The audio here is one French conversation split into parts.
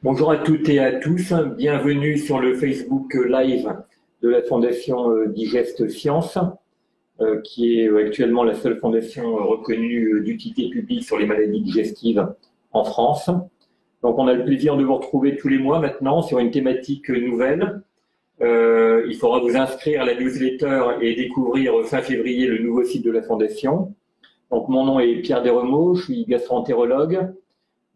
Bonjour à toutes et à tous, bienvenue sur le Facebook Live de la Fondation Digest Science, qui est actuellement la seule fondation reconnue d'utilité publique sur les maladies digestives en France. Donc on a le plaisir de vous retrouver tous les mois maintenant sur une thématique nouvelle. Il faudra vous inscrire à la newsletter et découvrir fin février le nouveau site de la Fondation. Donc mon nom est Pierre Desremeaux, je suis gastro-entérologue.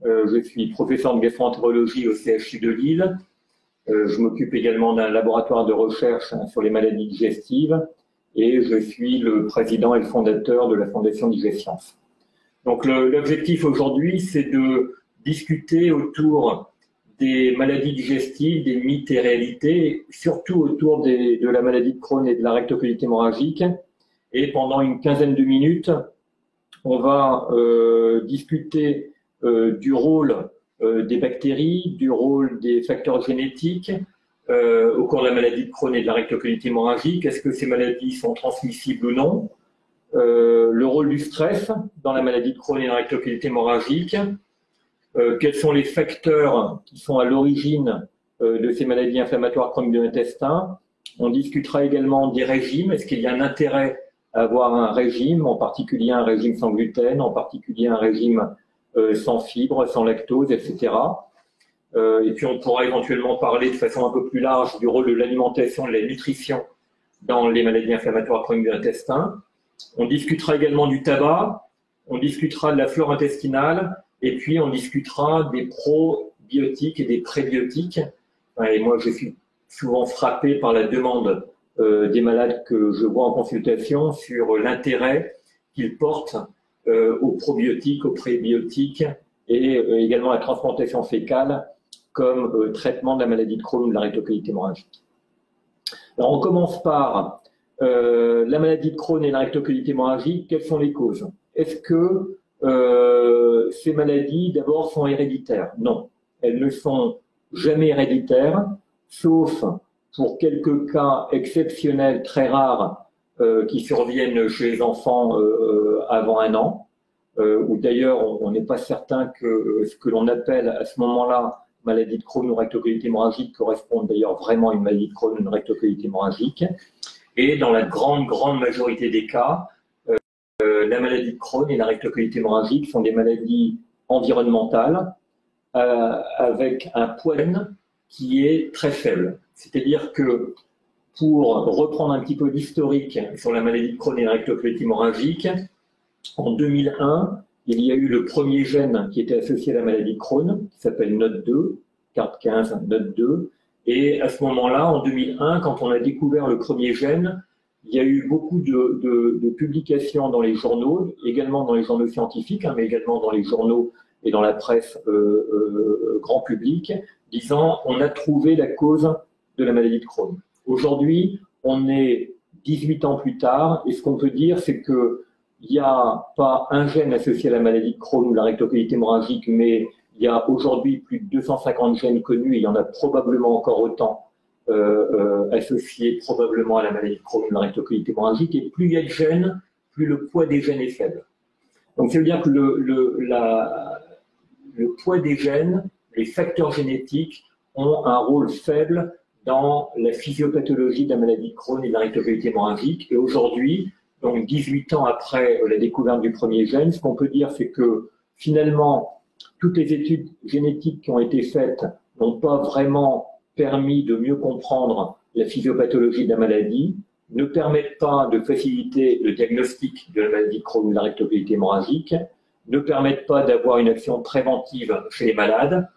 Je suis professeur de gastro-entérologie au CHU de Lille. Je m'occupe également d'un laboratoire de recherche sur les maladies digestives et je suis le président et le fondateur de la Fondation Digest Science. Donc l'objectif aujourd'hui, c'est de discuter autour des maladies digestives, des mythes et réalités, surtout autour de la maladie de Crohn et de la rectocolite hémorragique. Et pendant une quinzaine de minutes, on va discuter du rôle des bactéries, du rôle des facteurs génétiques au cours de la maladie de Crohn et de la rectocolite hémorragique. Est-ce que ces maladies sont transmissibles ou non? Le rôle du stress dans la maladie de Crohn et la rectocolite hémorragique. Quels sont les facteurs qui sont à l'origine de ces maladies inflammatoires chroniques de l'intestin? On discutera également des régimes. Est-ce qu'il y a un intérêt à avoir un régime, en particulier un régime sans gluten, en particulier un régime sans fibres, sans lactose, etc. Et puis on pourra éventuellement parler de façon un peu plus large du rôle de l'alimentation et de la nutrition dans les maladies inflammatoires chroniques de l'intestin. On discutera également du tabac, on discutera de la flore intestinale, et puis on discutera des probiotiques et des prébiotiques. Et moi, je suis souvent frappé par la demande des malades que je vois en consultation sur l'intérêt qu'ils portent aux probiotiques, aux prébiotiques et également la transplantation fécale comme traitement de la maladie de Crohn ou de la rectocolite hémorragique. Alors on commence par la maladie de Crohn et la rectocolite hémorragique. Quelles sont les causes? Est-ce que ces maladies d'abord sont héréditaires? Non, elles ne sont jamais héréditaires, sauf pour quelques cas exceptionnels très rares qui surviennent chez les enfants avant 1 an, où d'ailleurs on n'est pas certain que ce que l'on appelle à ce moment-là maladie de Crohn ou rectocolite hémorragique corresponde d'ailleurs vraiment à une maladie de Crohn ou une rectocolite hémorragique. Et dans la grande majorité des cas, la maladie de Crohn et la rectocolite hémorragique sont des maladies environnementales avec un poids qui est très faible. C'est-à-dire que pour reprendre un petit peu l'historique sur la maladie de Crohn et la rectocolite hémorragique, en 2001, il y a eu le premier gène qui était associé à la maladie de Crohn, qui s'appelle NOT2, carte 15 NOT2. Et à ce moment-là, en 2001, quand on a découvert le premier gène, il y a eu beaucoup de publications dans les journaux, également dans les journaux scientifiques, mais également dans les journaux et dans la presse grand public, disant on a trouvé la cause de la maladie de Crohn. Aujourd'hui, on est 18 ans plus tard, et ce qu'on peut dire, c'est que il n'y a pas un gène associé à la maladie de Crohn ou la rectocolite hémorragique, mais il y a aujourd'hui plus de 250 gènes connus, et il y en a probablement encore autant associés probablement à la maladie de Crohn ou la rectocolite hémorragique, et plus il y a de gènes, plus le poids des gènes est faible. Donc ça veut dire que le poids des gènes, les facteurs génétiques, ont un rôle faible dans la physiopathologie de la maladie de Crohn et de la rectocolite hémorragique. Et aujourd'hui, donc 18 ans après la découverte du premier gène, ce qu'on peut dire, c'est que finalement, toutes les études génétiques qui ont été faites n'ont pas vraiment permis de mieux comprendre la physiopathologie de la maladie, ne permettent pas de faciliter le diagnostic de la maladie de Crohn ou de la rectocolite hémorragique, ne permettent pas d'avoir une action préventive chez les malades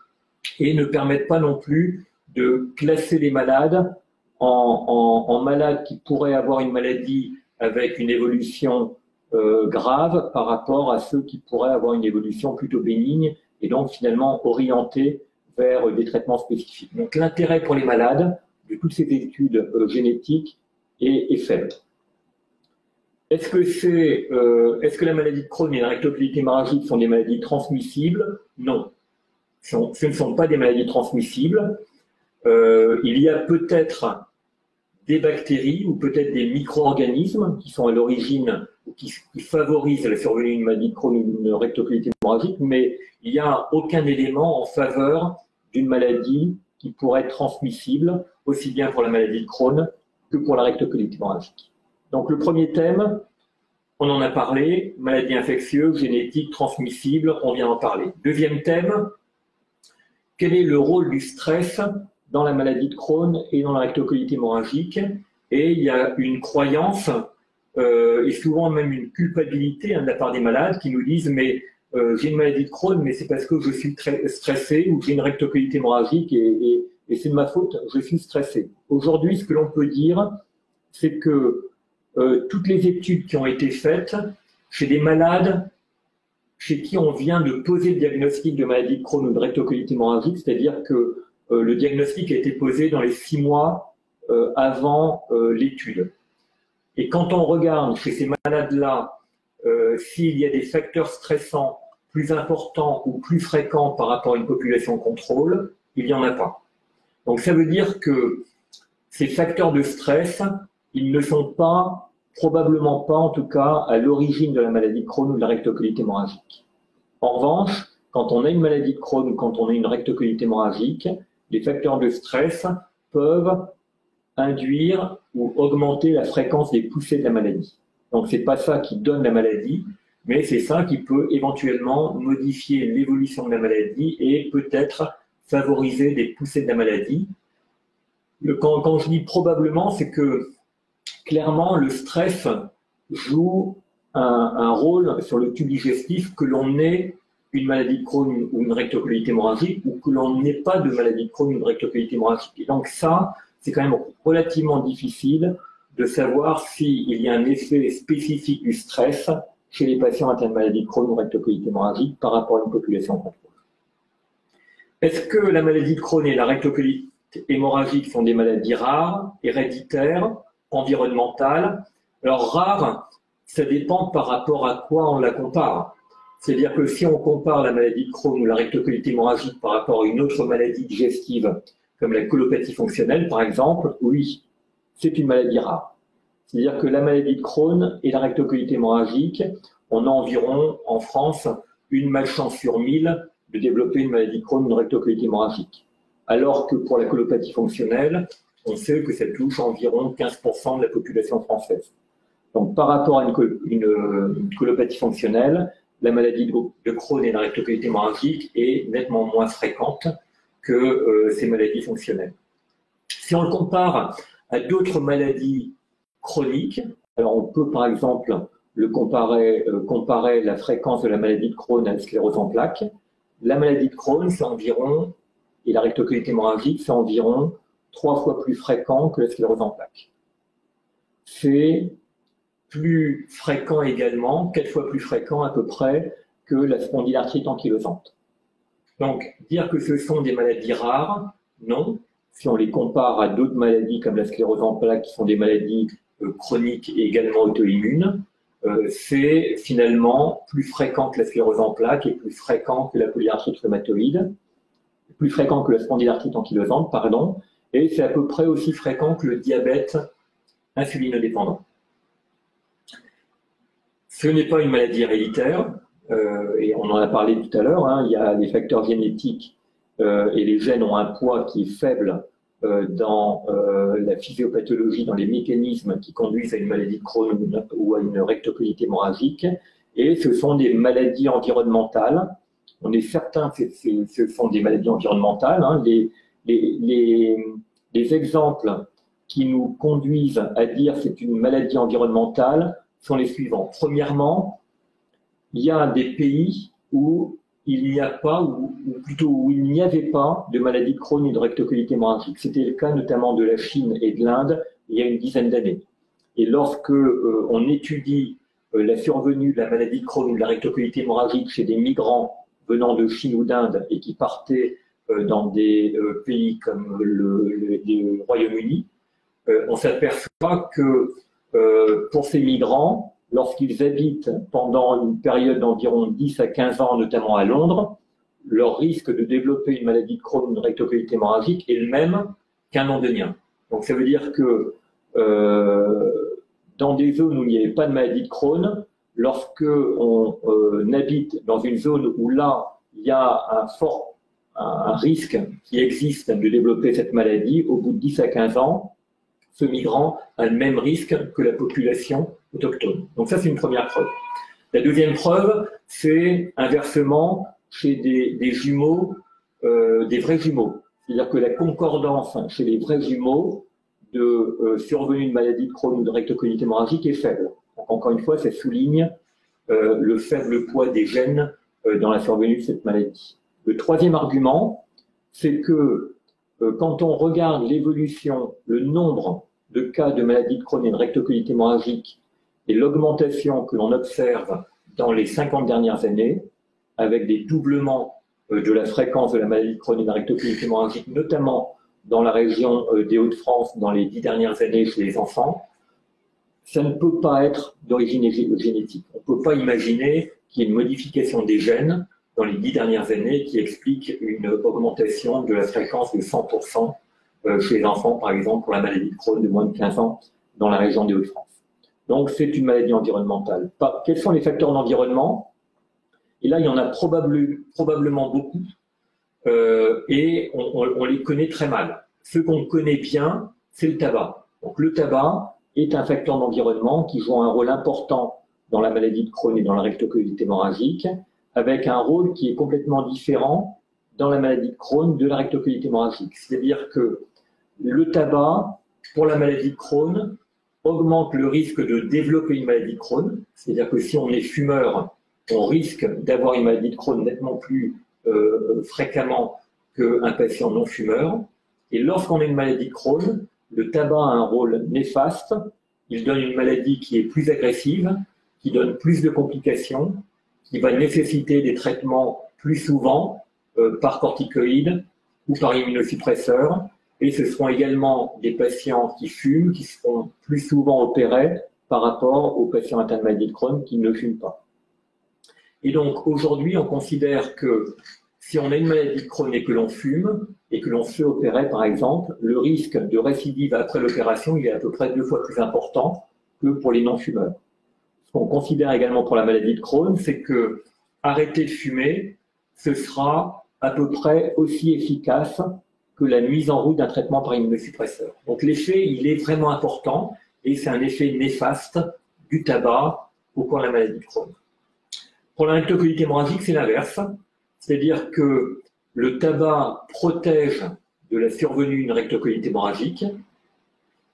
et ne permettent pas non plus de classer les malades en malades qui pourraient avoir une maladie avec une évolution grave par rapport à ceux qui pourraient avoir une évolution plutôt bénigne et donc finalement orientés vers des traitements spécifiques. Donc l'intérêt pour les malades de toutes ces études génétiques est faible. Est-ce que la maladie de Crohn et la rectocolite hémorragique sont des maladies transmissibles? Non. Ce ne sont pas des maladies transmissibles. Il y a peut-être des bactéries ou peut-être des micro-organismes qui sont à l'origine ou qui favorisent la survenue d'une maladie de Crohn ou d'une rectocolite hémorragique, mais il n'y a aucun élément en faveur d'une maladie qui pourrait être transmissible, aussi bien pour la maladie de Crohn que pour la rectocolite hémorragique. Donc le premier thème, on en a parlé, maladie infectieuse, génétique, transmissible, on vient d'en parler. Deuxième thème, quel est le rôle du stress dans la maladie de Crohn et dans la rectocolite hémorragique? Et il y a une croyance, et souvent même une culpabilité de la part des malades qui nous disent « mais j'ai une maladie de Crohn, mais c'est parce que je suis très stressé, ou j'ai une rectocolite hémorragique et c'est de ma faute, je suis stressé ». Aujourd'hui, ce que l'on peut dire, c'est que toutes les études qui ont été faites chez des malades chez qui on vient de poser le diagnostic de maladie de Crohn ou de rectocolite hémorragique, c'est-à-dire que le diagnostic a été posé dans les 6 mois avant l'étude. Et quand on regarde chez ces malades-là s'il y a des facteurs stressants plus importants ou plus fréquents par rapport à une population contrôle, il n'y en a pas. Donc ça veut dire que ces facteurs de stress, ils ne sont pas, probablement pas en tout cas, à l'origine de la maladie de Crohn ou de la rectocolite hémorragique. En revanche, quand on a une maladie de Crohn ou quand on a une rectocolite hémorragique, les facteurs de stress peuvent induire ou augmenter la fréquence des poussées de la maladie. Donc c'est pas ça qui donne la maladie, mais c'est ça qui peut éventuellement modifier l'évolution de la maladie et peut-être favoriser des poussées de la maladie. Quand je dis probablement, c'est que clairement le stress joue un rôle sur le tube digestif, que l'on ait une maladie de Crohn ou une rectocolite hémorragique ou que l'on n'ait pas de maladie de Crohn ou une rectocolite hémorragique. Et donc ça, c'est quand même relativement difficile de savoir s'il y a un effet spécifique du stress chez les patients atteints de maladie de Crohn ou rectocolite hémorragique par rapport à une population contrôle. Est-ce que la maladie de Crohn et la rectocolite hémorragique sont des maladies rares, héréditaires, environnementales? Alors rares, ça dépend par rapport à quoi on la compare. C'est-à-dire que si on compare la maladie de Crohn ou la rectocolite hémorragique par rapport à une autre maladie digestive, comme la colopathie fonctionnelle par exemple, oui, c'est une maladie rare. C'est-à-dire que la maladie de Crohn et la rectocolite hémorragique, on a environ en France une malchance sur 1000 de développer une maladie de Crohn ou une rectocolite hémorragique. Alors que pour la colopathie fonctionnelle, on sait que ça touche environ 15% de la population française. Donc par rapport à une colopathie fonctionnelle, la maladie de Crohn et la rectocolite hémorragique est nettement moins fréquente que ces maladies fonctionnelles. Si on le compare à d'autres maladies chroniques, alors on peut par exemple comparer la fréquence de la maladie de Crohn à la sclérose en plaques. La maladie de Crohn, c'est environ, et la rectocolite hémorragique, c'est environ 3 fois plus fréquent que la sclérose en plaques. C'est plus fréquent également, 4 fois plus fréquent à peu près que la spondylarthrite ankylosante. Donc, dire que ce sont des maladies rares, non. Si on les compare à d'autres maladies comme la sclérose en plaques, qui sont des maladies chroniques et également auto-immunes, c'est finalement plus fréquent que la sclérose en plaques et plus fréquent que la polyarthrite rhumatoïde, plus fréquent que la spondylarthrite ankylosante, pardon, et c'est à peu près aussi fréquent que le diabète insulinodépendant. Ce n'est pas une maladie héréditaire, et on en a parlé tout à l'heure, hein, il y a les facteurs génétiques et les gènes ont un poids qui est faible dans la physiopathologie, dans les mécanismes qui conduisent à une maladie de Crohn ou à une rectocolite hémorragique, et ce sont des maladies environnementales. On est certain que ce sont des maladies environnementales. Hein. Les exemples qui nous conduisent à dire que c'est une maladie environnementale sont les suivants. Premièrement, il y a des pays où il n'y a pas, ou plutôt où il n'y avait pas de maladie de Crohn et de rectocolite hémorragique. C'était le cas notamment de la Chine et de l'Inde il y a une dizaine d'années. Et lorsque on étudie la survenue de la maladie de Crohn ou de la rectocolite hémorragique chez des migrants venant de Chine ou d'Inde et qui partaient dans des pays comme le Royaume-Uni, on s'aperçoit que pour ces migrants, lorsqu'ils habitent pendant une période d'environ 10 à 15 ans, notamment à Londres, leur risque de développer une maladie de Crohn ou une rectocolite hémorragique est le même qu'un londonien. Donc ça veut dire que dans des zones où il n'y avait pas de maladie de Crohn, lorsque on habite dans une zone où là, il y a un risque qui existe de développer cette maladie, au bout de 10 à 15 ans, ce migrant a le même risque que la population autochtone. Donc ça, c'est une première preuve. La deuxième preuve, c'est inversement chez des jumeaux, des vrais jumeaux. C'est-à-dire que la concordance chez les vrais jumeaux de survenue de maladie de Crohn ou de rectocolite hémorragique est faible. Donc, encore une fois, ça souligne le faible poids des gènes dans la survenue de cette maladie. Le troisième argument, c'est que quand on regarde l'évolution, le nombre de cas de maladie de Crohn et de rectocolite hémorragique et l'augmentation que l'on observe dans les 50 dernières années, avec des doublements de la fréquence de la maladie de Crohn et de la rectocolite hémorragique, notamment dans la région des Hauts-de-France dans les 10 dernières années chez les enfants, ça ne peut pas être d'origine génétique. On ne peut pas imaginer qu'il y ait une modification des gènes dans les 10 dernières années qui explique une augmentation de la fréquence de 100% chez les enfants, par exemple, pour la maladie de Crohn de moins de 15 ans dans la région des Hauts-de-France. Donc, c'est une maladie environnementale. Quels sont les facteurs d'environnement? Et là, il y en a probablement beaucoup, et on les connaît très mal. Ce qu'on connaît bien, c'est le tabac. Donc, le tabac est un facteur d'environnement qui joue un rôle important dans la maladie de Crohn et dans la rectocolite hémorragique, avec un rôle qui est complètement différent dans la maladie de Crohn de la rectocolite hémorragique. C'est-à-dire que le tabac, pour la maladie de Crohn, augmente le risque de développer une maladie de Crohn. C'est-à-dire que si on est fumeur, on risque d'avoir une maladie de Crohn nettement plus fréquemment qu'un patient non fumeur. Et lorsqu'on a une maladie de Crohn, le tabac a un rôle néfaste. Il donne une maladie qui est plus agressive, qui donne plus de complications, qui va nécessiter des traitements plus souvent par corticoïdes ou par immunosuppresseurs. Et ce seront également des patients qui fument, qui seront plus souvent opérés par rapport aux patients atteints de maladie de Crohn qui ne fument pas. Et donc aujourd'hui, on considère que si on a une maladie de Crohn et que l'on fume, et que l'on se fait opérer par exemple, le risque de récidive après l'opération, il est à peu près 2 fois plus important que pour les non-fumeurs. Ce qu'on considère également pour la maladie de Crohn, c'est que arrêter de fumer, ce sera à peu près aussi efficace que la mise en route d'un traitement par immunosuppresseur. Donc l'effet, il est vraiment important et c'est un effet néfaste du tabac au cours de la maladie de Crohn. Pour la rectocolite hémorragique, c'est l'inverse. C'est-à-dire que le tabac protège de la survenue d'une rectocolite hémorragique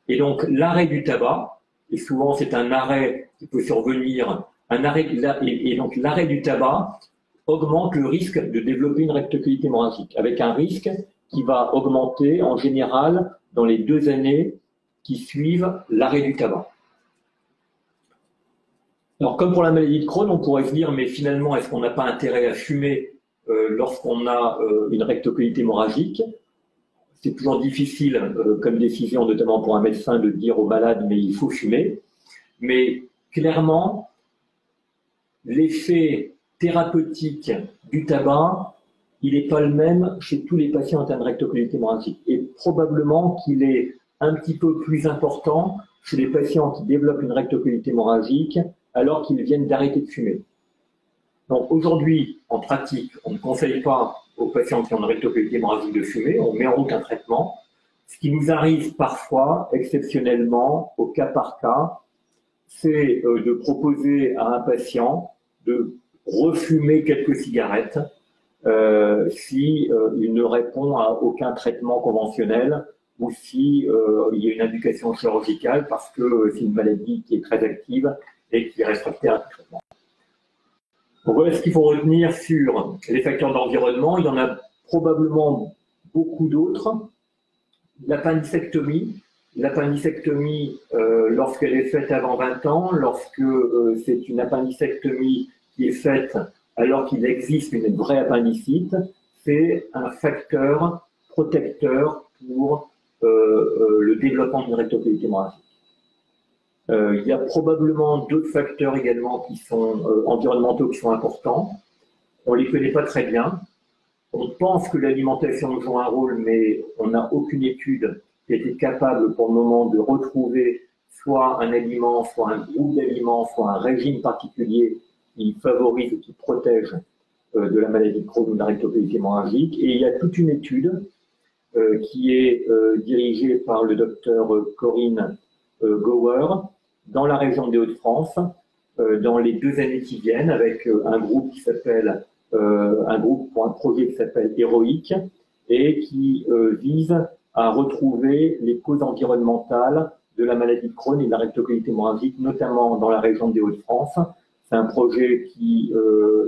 et donc l'arrêt du tabac, et souvent c'est un arrêt qui peut survenir, et donc l'arrêt du tabac augmente le risque de développer une rectocolite hémorragique, avec un risque qui va augmenter en général dans les 2 années qui suivent l'arrêt du tabac. Alors comme pour la maladie de Crohn, on pourrait se dire mais finalement est-ce qu'on n'a pas intérêt à fumer lorsqu'on a une rectocolite hémorragique? C'est toujours difficile comme décision, notamment pour un médecin, de dire aux malades mais il faut fumer. Mais clairement, l'effet thérapeutique du tabac, il n'est pas le même chez tous les patients atteints de rectocolite hémorragique. Et probablement qu'il est un petit peu plus important chez les patients qui développent une rectocolite hémorragique alors qu'ils viennent d'arrêter de fumer. Donc aujourd'hui, en pratique, on ne conseille pas aux patients qui ont une rectocolite hémorragique de fumer, on met en route un traitement. Ce qui nous arrive parfois, exceptionnellement, au cas par cas, c'est de proposer à un patient de refumer quelques cigarettes si il ne répond à aucun traitement conventionnel ou si il y a une indication chirurgicale parce que c'est une maladie qui est très active et qui est réfractaire à tout traitement. Donc voilà ce qu'il faut retenir sur les facteurs d'environnement. Il y en a probablement beaucoup d'autres. L'appendicectomie, lorsqu'elle est faite avant 20 ans, lorsque c'est une appendicectomie qui est faite alors qu'il existe une vraie appendicite, c'est un facteur protecteur pour le développement d'une rectocolite hémorragique. Il y a probablement d'autres facteurs également qui sont environnementaux qui sont importants. On ne les connaît pas très bien. On pense que l'alimentation joue un rôle, mais on n'a aucune étude qui a été capable pour le moment de retrouver soit un aliment, soit un groupe d'aliments, soit un régime particulier qui favorise ou qui protège de la maladie de Crohn ou de la rectocolite hémorragique. Et il y a toute une étude qui est dirigée par le docteur Corinne Gower dans la région des Hauts-de-France dans les 2 années qui viennent avec un groupe qui s'appelle pour un projet qui s'appelle Héroïque et qui vise à retrouver les causes environnementales de la maladie de Crohn et de la rectocolite hémorragique, notamment dans la région des Hauts-de-France. C'est un projet qui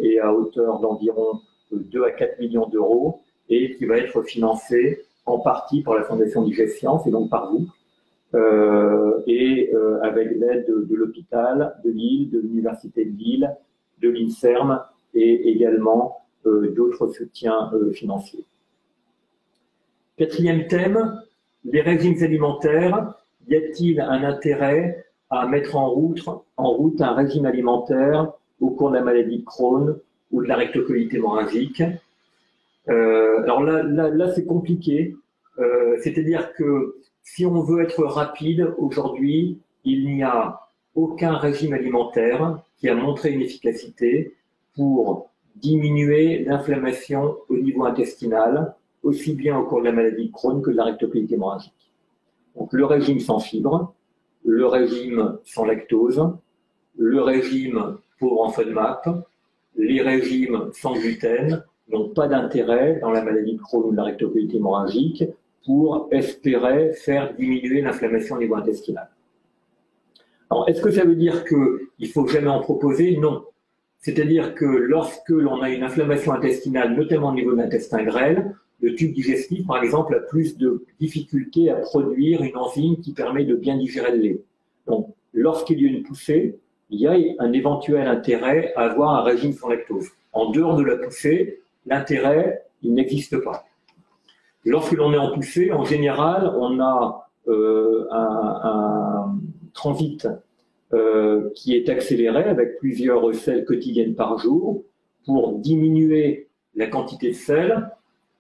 est à hauteur d'environ 2 à 4 millions d'euros et qui va être financé en partie par la Fondation Digestions et donc par vous, avec l'aide de l'hôpital de Lille, de l'Université de Lille, de l'INSERM et également d'autres soutiens financiers. 4e thème, les régimes alimentaires. Y a-t-il un intérêt à mettre en route un régime alimentaire au cours de la maladie de Crohn ou de la rectocolite hémorragique? Alors là c'est compliqué. C'est-à-dire que si on veut être rapide, aujourd'hui, il n'y a aucun régime alimentaire qui a montré une efficacité pour diminuer l'inflammation au niveau intestinal, aussi bien au cours de la maladie de Crohn que de la rectocolite hémorragique. Donc le régime sans fibres, le régime sans lactose, le régime pauvre en FODMAP, les régimes sans gluten n'ont pas d'intérêt dans la maladie de Crohn ou de la rectocolite hémorragique pour espérer faire diminuer l'inflammation au niveau intestinal. Alors, est-ce que ça veut dire qu'il ne faut jamais en proposer? Non. C'est-à-dire que lorsque l'on a une inflammation intestinale, notamment au niveau de l'intestin grêle, le tube digestif, par exemple, a plus de difficultés à produire une enzyme qui permet de bien digérer le lait. Donc, lorsqu'il y a une poussée, il y a un éventuel intérêt à avoir un régime sans lactose. En dehors de la poussée, l'intérêt, il n'existe pas. Lorsque l'on est en poussée, en général, on a un transit qui est accéléré avec plusieurs selles quotidiennes par jour. Pour diminuer la quantité de sel,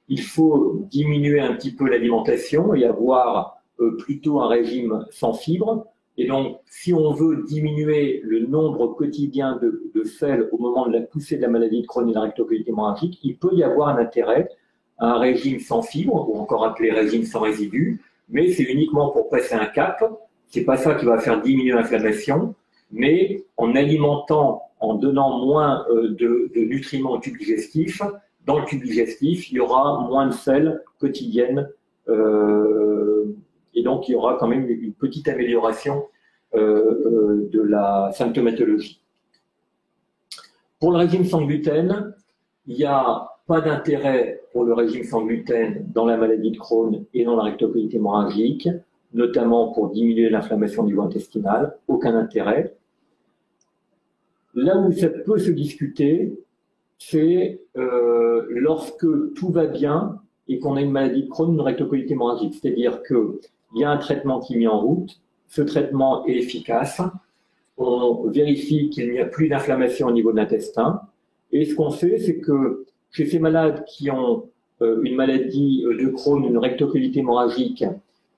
il faut diminuer un petit peu l'alimentation et avoir plutôt un régime sans fibres. Et donc, si on veut diminuer le nombre quotidien de sel au moment de la poussée de la maladie de Crohn et de la rectocolite hémorragique, il peut y avoir un intérêt à un régime sans fibres, ou encore appelé régime sans résidus, mais c'est uniquement pour passer un cap. C'est pas ça qui va faire diminuer l'inflammation, mais en alimentant, en donnant moins de nutriments au tube digestif, dans le tube digestif, il y aura moins de sel quotidienne et donc il y aura quand même une petite amélioration de la symptomatologie. Pour le régime sans gluten, il n'y a pas d'intérêt pour le régime sans gluten dans la maladie de Crohn et dans la rectocolite hémorragique, notamment pour diminuer l'inflammation du niveau intestinal, aucun intérêt. Là où ça peut se discuter, c'est lorsque tout va bien et qu'on a une maladie de Crohn ou une rectocolite hémorragique. C'est-à-dire qu'il y a un traitement qui est mis en route, ce traitement est efficace, on vérifie qu'il n'y a plus d'inflammation au niveau de l'intestin, et ce qu'on fait, c'est que chez ces malades qui ont une maladie de Crohn, une rectocolite hémorragique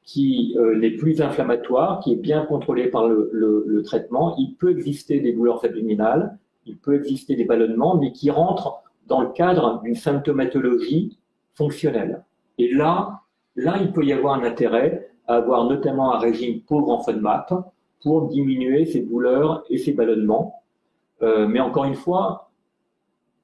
qui n'est plus inflammatoire, qui est bien contrôlée par le traitement, il peut exister des douleurs abdominales, il peut exister des ballonnements, mais qui rentrent dans le cadre d'une symptomatologie fonctionnelle. Et là, il peut y avoir un intérêt à avoir notamment un régime pauvre en FODMAP pour diminuer ces douleurs et ces ballonnements. Mais encore une fois,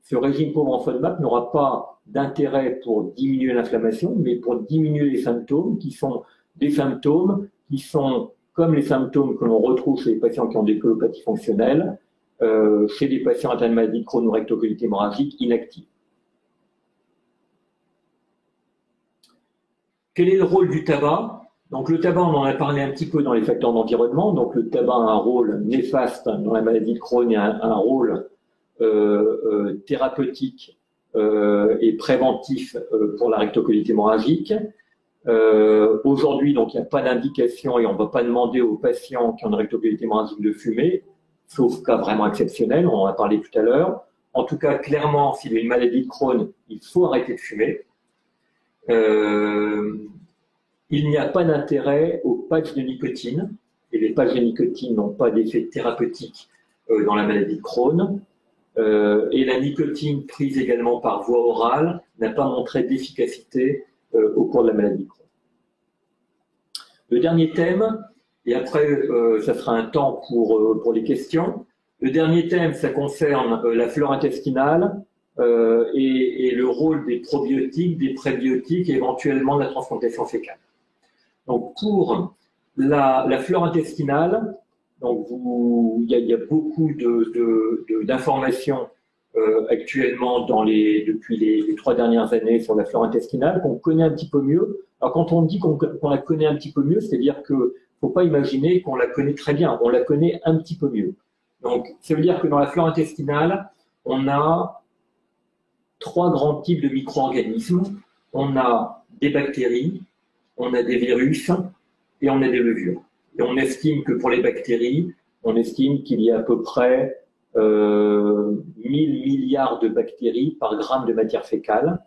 ce régime pauvre en FODMAP n'aura pas d'intérêt pour diminuer l'inflammation, mais pour diminuer les symptômes qui sont des symptômes qui sont comme les symptômes que l'on retrouve chez les patients qui ont des cholopathies fonctionnelles, chez des patients atteints de maladie de Crohn ou rectocolite hémorragique inactive. Quel est le rôle du tabac? Donc le tabac, on en a parlé un petit peu dans les facteurs d'environnement. Donc le tabac a un rôle néfaste dans la maladie de Crohn et un rôle thérapeutique et préventif pour la rectocolite hémorragique. Aujourd'hui, donc il n'y a pas d'indication et on ne va pas demander aux patients qui ont une rectocolite hémorragique de fumer, sauf cas vraiment exceptionnel, on en a parlé tout à l'heure. En tout cas, clairement, s'il y a une maladie de Crohn, il faut arrêter de fumer. Il n'y a pas d'intérêt aux patchs de nicotine, et les patchs de nicotine n'ont pas d'effet thérapeutique dans la maladie de Crohn. et la nicotine prise également par voie orale n'a pas montré d'efficacité au cours de la maladie de Crohn. Le dernier thème, et après ça sera un temps pour les questions. Le dernier thème, ça concerne la flore intestinale et le rôle des probiotiques, des prébiotiques et éventuellement de la transplantation fécale. Donc pour la flore intestinale, donc il y a beaucoup d'informations actuellement depuis les 3 dernières années sur la flore intestinale qu'on connaît un petit peu mieux. Alors quand on dit qu'on la connaît un petit peu mieux, c'est-à-dire que faut pas imaginer qu'on la connaît très bien, on la connaît un petit peu mieux. Donc ça veut dire que dans la flore intestinale, on a 3 grands types de micro-organismes. On a des bactéries, on a des virus et on a des levures. Et on estime que pour les bactéries, on estime qu'il y a à peu près 1000 milliards de bactéries par gramme de matière fécale.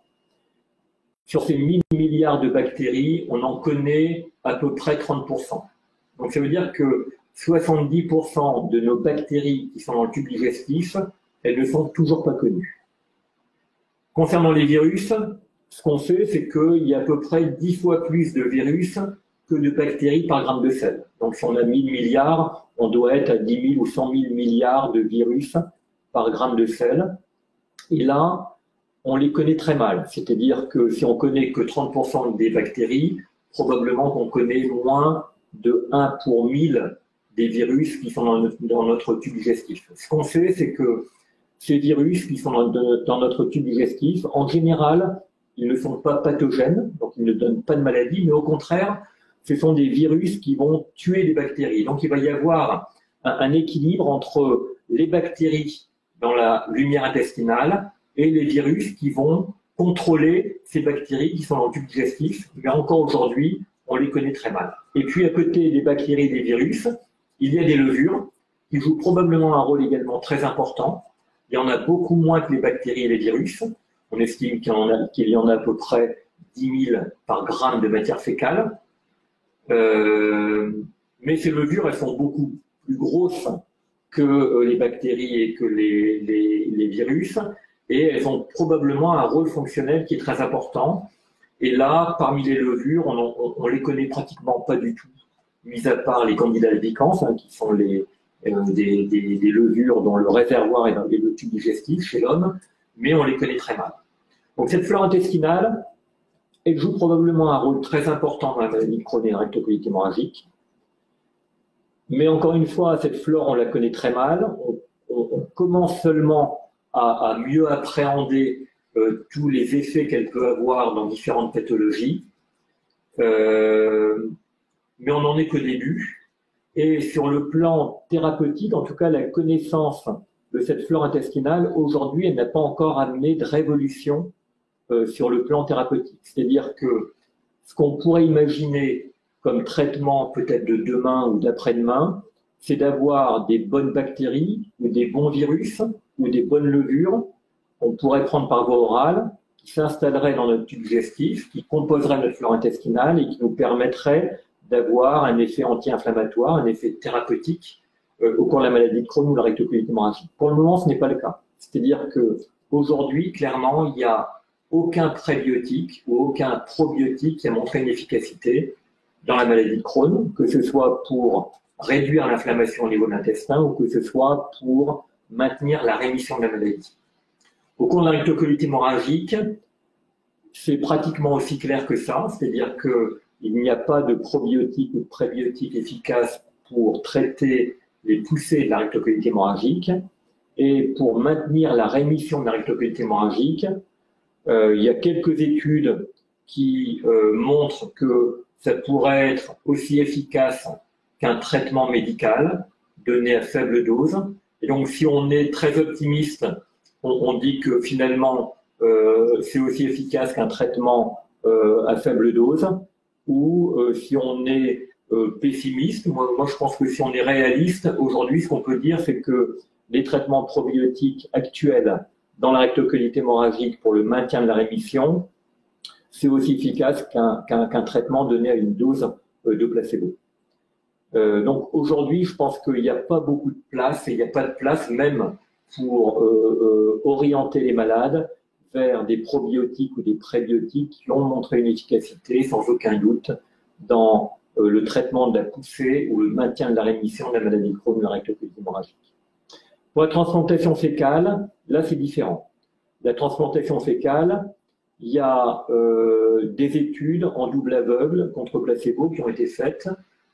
Sur ces 1000 milliards de bactéries, on en connaît à peu près 30%. Donc ça veut dire que 70% de nos bactéries qui sont dans le tube digestif, elles ne sont toujours pas connues. Concernant les virus, ce qu'on sait, c'est qu'il y a à peu près 10 fois plus de virus que de bactéries par gramme de sel. Donc si on a 1000 milliards, on doit être à 10 000 ou 100 000 milliards de virus par gramme de sel. Et là, on les connaît très mal. C'est-à-dire que si on connaît que 30% des bactéries, probablement qu'on connaît moins de 1 pour 1000 des virus qui sont dans notre tube digestif. Ce qu'on sait, c'est que ces virus qui sont dans notre tube digestif, en général, ils ne sont pas pathogènes, donc ils ne donnent pas de maladie, mais au contraire, ce sont des virus qui vont tuer les bactéries. Donc il va y avoir un équilibre entre les bactéries dans la lumière intestinale et les virus qui vont contrôler ces bactéries qui sont dans le tube digestif. Mais encore aujourd'hui, on les connaît très mal. Et puis à côté des bactéries et des virus, il y a des levures qui jouent probablement un rôle également très important. Il y en a beaucoup moins que les bactéries et les virus. On estime qu'il y en a à peu près 10 000 par gramme de matière fécale. Mais ces levures, elles sont beaucoup plus grosses que les bactéries et que les virus, et elles ont probablement un rôle fonctionnel qui est très important. Et là, parmi les levures, on les connaît pratiquement pas du tout, mis à part les Candida albicans, qui sont des levures dont le réservoir est dans le tube digestif chez l'homme, mais on les connaît très mal. Donc cette flore intestinale, elle joue probablement un rôle très important dans la maladie de Crohn et la rectocolite hémorragique. Mais encore une fois, cette flore, on la connaît très mal. On commence seulement à mieux appréhender tous les effets qu'elle peut avoir dans différentes pathologies. Mais on n'en est qu'au début. Et sur le plan thérapeutique, en tout cas, la connaissance de cette flore intestinale, aujourd'hui, elle n'a pas encore amené de révolution sur le plan thérapeutique. C'est-à-dire que ce qu'on pourrait imaginer comme traitement peut-être de demain ou d'après-demain, c'est d'avoir des bonnes bactéries ou des bons virus ou des bonnes levures qu'on pourrait prendre par voie orale, qui s'installeraient dans notre tube digestif, qui composeraient notre flore intestinale et qui nous permettraient d'avoir un effet anti-inflammatoire, un effet thérapeutique au cours de la maladie de Crohn ou la rectocolite hémorragique. Pour le moment, ce n'est pas le cas. C'est-à-dire que aujourd'hui, clairement, il n'y a aucun prébiotique ou aucun probiotique qui a montré une efficacité dans la maladie de Crohn, que ce soit pour réduire l'inflammation au niveau de l'intestin ou que ce soit pour maintenir la rémission de la maladie. Au cours de la rectocolite hémorragique, c'est pratiquement aussi clair que ça, c'est-à-dire qu'il n'y a pas de probiotique ou de prébiotique efficace pour traiter les poussées de la rectocolite hémorragique. Et pour maintenir la rémission de la rectocolite hémorragique, il y a quelques études qui montrent que ça pourrait être aussi efficace qu'un traitement médical donné à faible dose. Et donc, si on est très optimiste, on dit que finalement, c'est aussi efficace qu'un traitement à faible dose. Ou si on est pessimiste, moi je pense que si on est réaliste, aujourd'hui, ce qu'on peut dire, c'est que les traitements probiotiques actuels dans la rectocolite hémorragique pour le maintien de la rémission, c'est aussi efficace qu'un traitement donné à une dose de placebo. Donc aujourd'hui, je pense qu'il n'y a pas beaucoup de place, et il n'y a pas de place même pour orienter les malades vers des probiotiques ou des prébiotiques qui ont montré une efficacité sans aucun doute dans le traitement de la poussée ou le maintien de la rémission de la maladie de Crohn ou de la rectocolite hémorragique. Pour la transplantation fécale, là c'est différent. La transplantation fécale, il y a des études en double aveugle contre placebo qui ont été faites,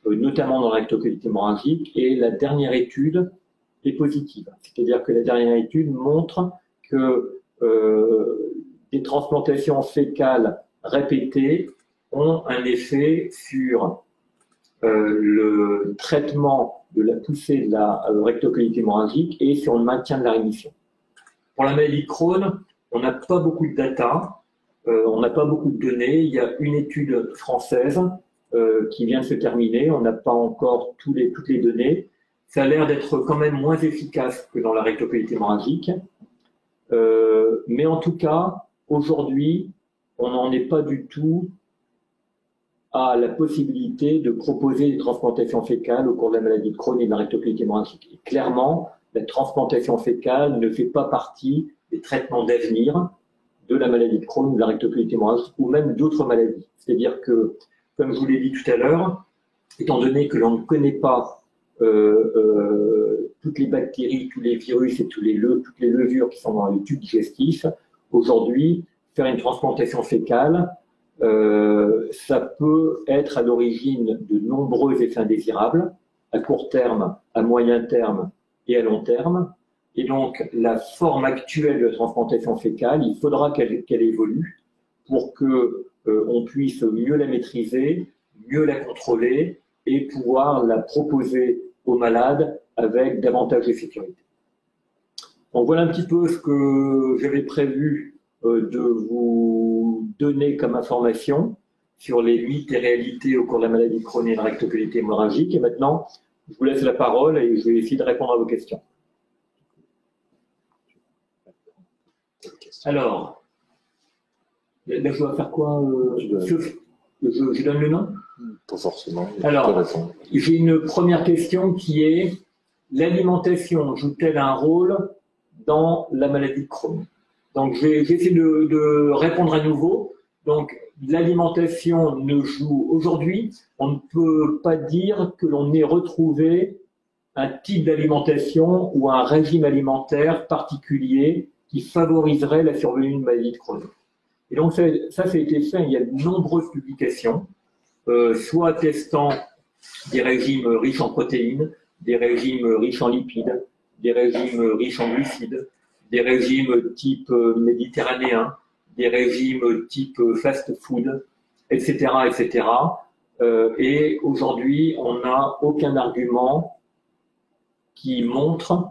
notamment dans la rectocolite hémorragique, et la dernière étude est positive. C'est-à-dire que la dernière étude montre que des transplantations fécales répétées ont un effet sur le traitement de la poussée de la rectocolite hémorragique et sur le maintien de la rémission. Pour la maladie de Crohn, on n'a pas beaucoup de data, on n'a pas beaucoup de données. Il y a une étude française qui vient de se terminer, on n'a pas encore toutes les données. Ça a l'air d'être quand même moins efficace que dans la rectocolite hémorragique. Mais en tout cas, aujourd'hui, on n'en est pas du tout à la possibilité de proposer des transplantations fécales au cours de la maladie de Crohn et de la rectocolite hémorragique. Et clairement, la transplantation fécale ne fait pas partie des traitements d'avenir de la maladie de Crohn ou de la rectocolite hémorragique ou même d'autres maladies. C'est-à-dire que, comme je vous l'ai dit tout à l'heure, étant donné que l'on ne connaît pas toutes les bactéries, tous les virus et toutes les levures qui sont dans le tube digestif, aujourd'hui, faire une transplantation fécale, ça peut être à l'origine de nombreux effets indésirables, à court terme, à moyen terme et à long terme. Et donc, la forme actuelle de la transplantation fécale, il faudra qu'elle évolue pour que on puisse mieux la maîtriser, mieux la contrôler et pouvoir la proposer aux malades avec davantage de sécurité. Donc voilà un petit peu ce que j'avais prévu de vous donner comme information sur les mythes et réalités au cours de la maladie de Crohn et de la rectocolite hémorragique. Et maintenant, je vous laisse la parole et je vais essayer de répondre à vos questions. Alors, là, je dois faire quoi je donne le nom? Pas forcément. Alors, j'ai une première question qui est: l'alimentation joue-t-elle un rôle dans la maladie de Crohn? Donc, j'essaie de répondre à nouveau. Donc, l'alimentation ne joue aujourd'hui, on ne peut pas dire que l'on ait retrouvé un type d'alimentation ou un régime alimentaire particulier qui favoriserait la survenue d'une maladie de Crohn. Et donc, ça a été fait, il y a de nombreuses publications, soit testant des régimes riches en protéines, des régimes riches en lipides, des régimes riches en glucides, des régimes type méditerranéen, des régimes type fast-food, etc., etc. Et aujourd'hui, on n'a aucun argument qui montre,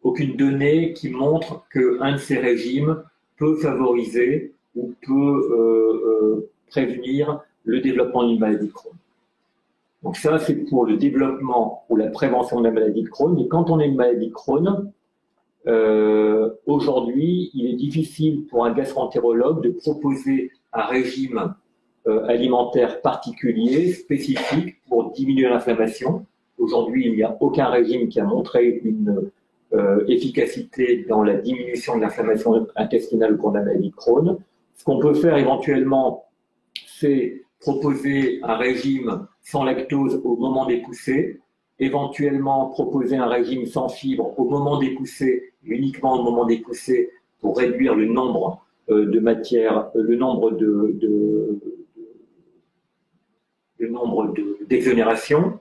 aucune donnée qui montre qu'un de ces régimes peut favoriser ou peut prévenir le développement d'une maladie de Crohn. Donc ça, c'est pour le développement ou la prévention de la maladie de Crohn. Et quand on a une maladie de Crohn, aujourd'hui, il est difficile pour un gastroentérologue de proposer un régime alimentaire particulier, spécifique, pour diminuer l'inflammation. Aujourd'hui, il n'y a aucun régime qui a montré une efficacité dans la diminution de l'inflammation intestinale au cours de la maladie de Crohn. Ce qu'on peut faire éventuellement, c'est proposer un régime sans lactose au moment des poussées, éventuellement proposer un régime sans fibres au moment des poussées, uniquement au moment des poussées, pour réduire le nombre de matières, le nombre d'exonérations.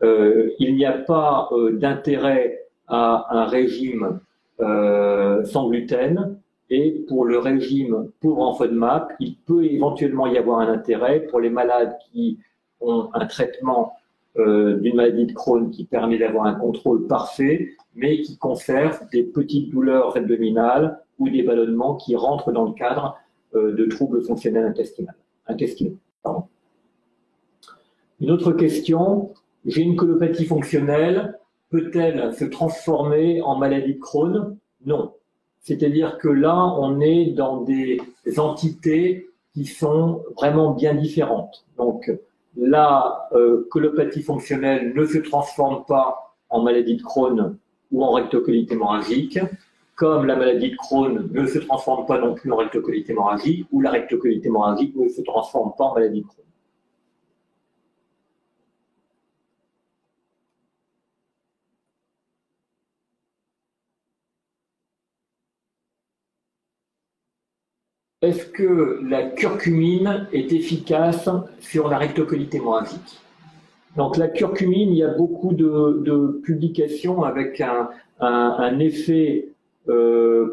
Il n'y a pas d'intérêt à un régime sans gluten. Et pour le régime pauvre en FODMAP, il peut éventuellement y avoir un intérêt pour les malades qui ont un traitement d'une maladie de Crohn qui permet d'avoir un contrôle parfait, mais qui conserve des petites douleurs abdominales ou des ballonnements qui rentrent dans le cadre de troubles fonctionnels intestinaux. Pardon. Une autre question: j'ai une colopathie fonctionnelle, peut-elle se transformer en maladie de Crohn? Non. C'est-à-dire que là, on est dans des entités qui sont vraiment bien différentes. Donc, la colopathie fonctionnelle ne se transforme pas en maladie de Crohn ou en rectocolite hémorragique, comme la maladie de Crohn ne se transforme pas non plus en rectocolite hémorragique, ou la rectocolite hémorragique ne se transforme pas en maladie de Crohn. Est-ce que la curcumine est efficace sur la rectocolite hémorragique? Donc la curcumine, il y a beaucoup de publications avec un effet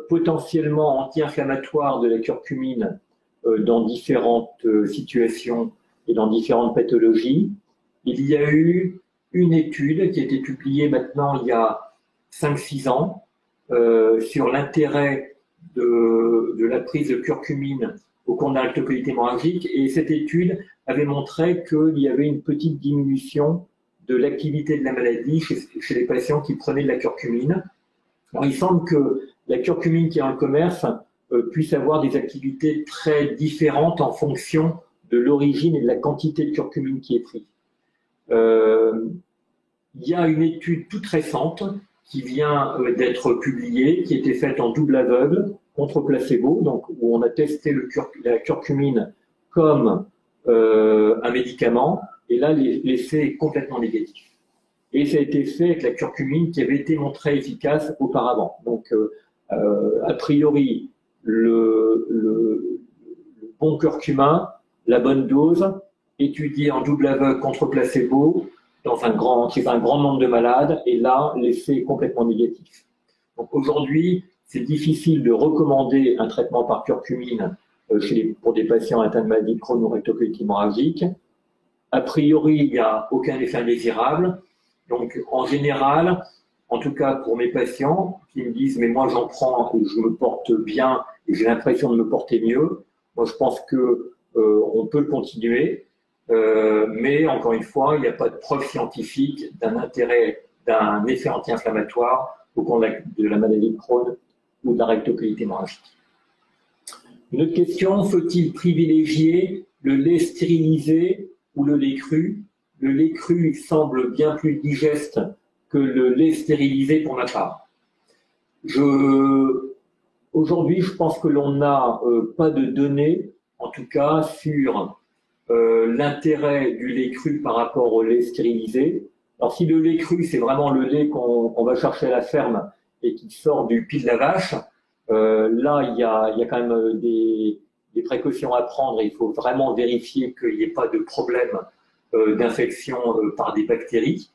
potentiellement anti-inflammatoire de la curcumine dans différentes situations et dans différentes pathologies. Il y a eu une étude qui a été publiée maintenant il y a 5-6 ans sur l'intérêt de la prise de curcumine au cours de la rectocolite hémorragique, et cette étude avait montré qu'il y avait une petite diminution de l'activité de la maladie chez les patients qui prenaient de la curcumine. Alors, il semble que la curcumine qui est en commerce puisse avoir des activités très différentes en fonction de l'origine et de la quantité de curcumine qui est prise. Il y a une étude toute récente qui vient d'être publiée, qui a été faite en double aveugle contre placebo, donc où on a testé la curcumine comme un médicament, et là l'effet est complètement négatif. Et ça a été fait avec la curcumine qui avait été montrée efficace auparavant. Donc a priori le bon curcumin, la bonne dose, étudiée en double aveugle contre placebo, dans un grand nombre de malades, et là, l'effet est complètement négatif. Donc aujourd'hui, c'est difficile de recommander un traitement par curcumine pour des patients atteints de maladie de Crohn ou rectocolite hémorragique. A priori, il n'y a aucun effet indésirable. Donc en général, en tout cas pour mes patients qui me disent « mais moi j'en prends et je me porte bien et j'ai l'impression de me porter mieux », moi je pense qu'on peut le continuer. Mais encore une fois, il n'y a pas de preuve scientifique d'un effet anti-inflammatoire au cours de la maladie de Crohn ou de la rectocolite hémorragique. Une autre question, faut-il privilégier le lait stérilisé ou le lait cru? Le lait cru semble bien plus digeste que le lait stérilisé pour ma part. Aujourd'hui, je pense que l'on n'a pas de données, en tout cas, sur l'intérêt du lait cru par rapport au lait stérilisé. Alors si le lait cru, c'est vraiment le lait qu'on va chercher à la ferme et qui sort du pied de la vache, là, il y a quand même des précautions à prendre. Il faut vraiment vérifier qu'il n'y ait pas de problème d'infection par des bactéries.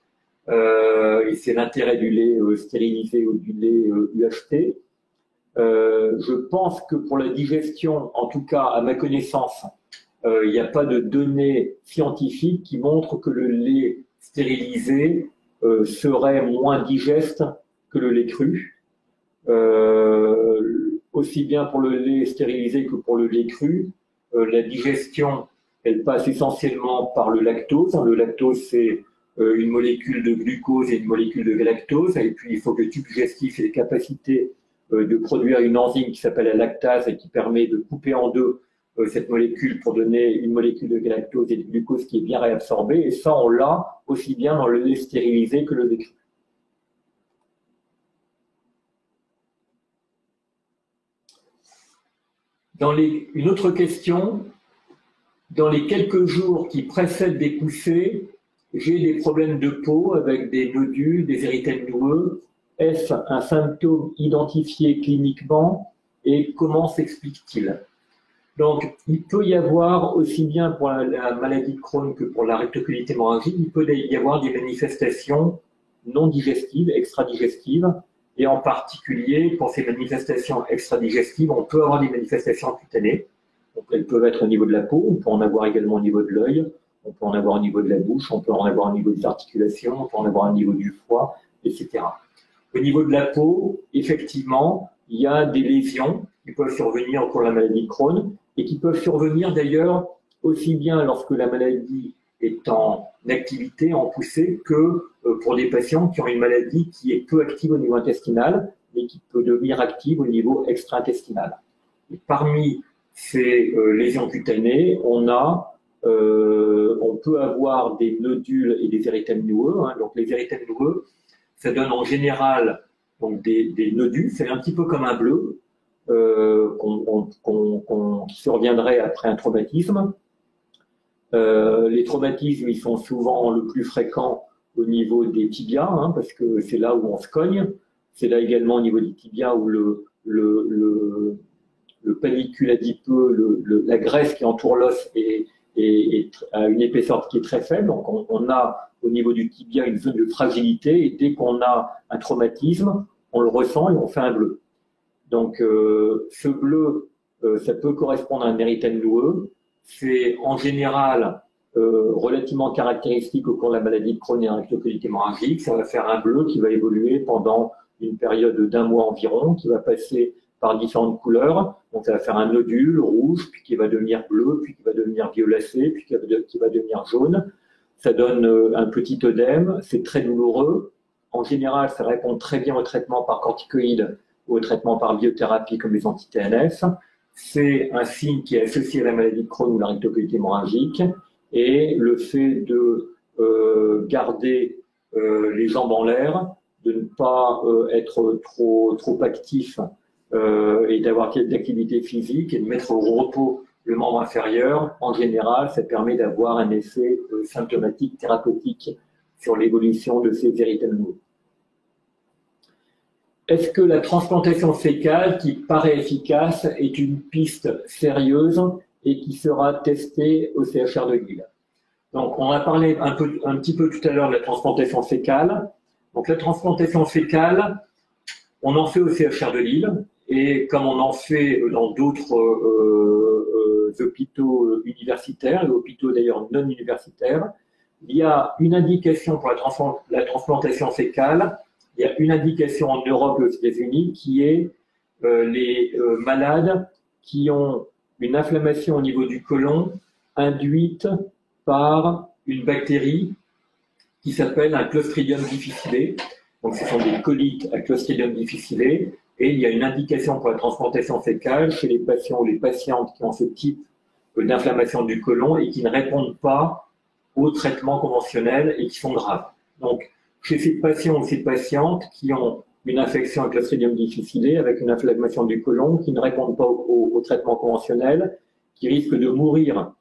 Et c'est l'intérêt du lait stérilisé ou du lait UHT. Je pense que pour la digestion, en tout cas à ma connaissance, il n'y a pas de données scientifiques qui montrent que le lait stérilisé serait moins digeste que le lait cru. Aussi bien pour le lait stérilisé que pour le lait cru, la digestion, elle passe essentiellement par le lactose. Le lactose, c'est une molécule de glucose et une molécule de galactose, et puis il faut que le tube digestif ait les capacités de produire une enzyme qui s'appelle la lactase et qui permet de couper en deux cette molécule pour donner une molécule de galactose et de glucose qui est bien réabsorbée, et ça on l'a aussi bien dans le lait stérilisé que le lait cru. Une autre question, dans les quelques jours qui précèdent des poussées, j'ai des problèmes de peau avec des nodules, des érythèmes noueux. Est-ce un symptôme identifié cliniquement et comment s'explique-t-il? Donc, il peut y avoir, aussi bien pour la maladie de Crohn que pour la rectocolite hémorragique, il peut y avoir des manifestations non digestives, extradigestives, et en particulier, pour ces manifestations extradigestives, on peut avoir des manifestations cutanées. Donc, elles peuvent être au niveau de la peau, on peut en avoir également au niveau de l'œil, on peut en avoir au niveau de la bouche, on peut en avoir au niveau des articulations, on peut en avoir au niveau du foie, etc. Au niveau de la peau, effectivement, il y a des lésions qui peuvent survenir au cours de la maladie de Crohn et qui peuvent survenir d'ailleurs aussi bien lorsque la maladie est en activité, en poussée, que pour des patients qui ont une maladie qui est peu active au niveau intestinal, mais qui peut devenir active au niveau extra-intestinal. Et parmi ces lésions cutanées, on peut avoir des nodules et des érythèmes noueux. Donc les érythèmes noueux, ça donne en général donc des nodules, c'est un petit peu comme un bleu qui surviendrait après un traumatisme. Les traumatismes, ils sont souvent le plus fréquents au niveau des tibias, hein, parce que c'est là où on se cogne. C'est là également au niveau des tibias où le panicule adipeux, la graisse qui entoure l'os a une épaisseur qui est très faible. Donc on a au niveau du tibia une zone de fragilité, et dès qu'on a un traumatisme, on le ressent et on fait un bleu. Donc ce bleu, ça peut correspondre à un érythème noueux. C'est en général relativement caractéristique au cours de la maladie de Crohn et rectocolite hémorragique. Ça va faire un bleu qui va évoluer pendant une période d'1 mois environ, qui va passer par différentes couleurs. Donc ça va faire un nodule rouge, puis qui va devenir bleu, puis qui va devenir violacé, puis qui va devenir jaune. Ça donne un petit œdème, c'est très douloureux. En général, ça répond très bien au traitement par corticoïdes ou au traitement par biothérapie comme les anti-TNF. C'est un signe qui est associé à la maladie de Crohn ou la rectocolite hémorragique, et le fait de garder les jambes en l'air, de ne pas être trop actif et d'avoir quelques activités physiques et de mettre au repos le membre inférieur, en général, ça permet d'avoir un effet symptomatique thérapeutique sur l'évolution de ces érythèmes noueux. Est-ce que la transplantation fécale, qui paraît efficace, est une piste sérieuse et qui sera testée au CHR de Lille? Donc, on a parlé un petit peu tout à l'heure de la transplantation fécale. Donc, la transplantation fécale, on en fait au CHR de Lille, et comme on en fait dans d'autres hôpitaux universitaires et hôpitaux d'ailleurs non universitaires, il y a une indication pour la transplantation fécale. Il y a une indication en Europe et aux États-Unis qui est les malades qui ont une inflammation au niveau du côlon induite par une bactérie qui s'appelle un Clostridium difficile. Donc, ce sont des colites à Clostridium difficile. Et il y a une indication pour la transplantation fécale chez les patients ou les patientes qui ont ce type d'inflammation du côlon et qui ne répondent pas aux traitements conventionnels et qui sont graves. Donc, chez ces patients ou ces patientes qui ont une infection à Clostridium difficile avec une inflammation du côlon, qui ne répondent pas au traitement conventionnel, qui risquent de mourir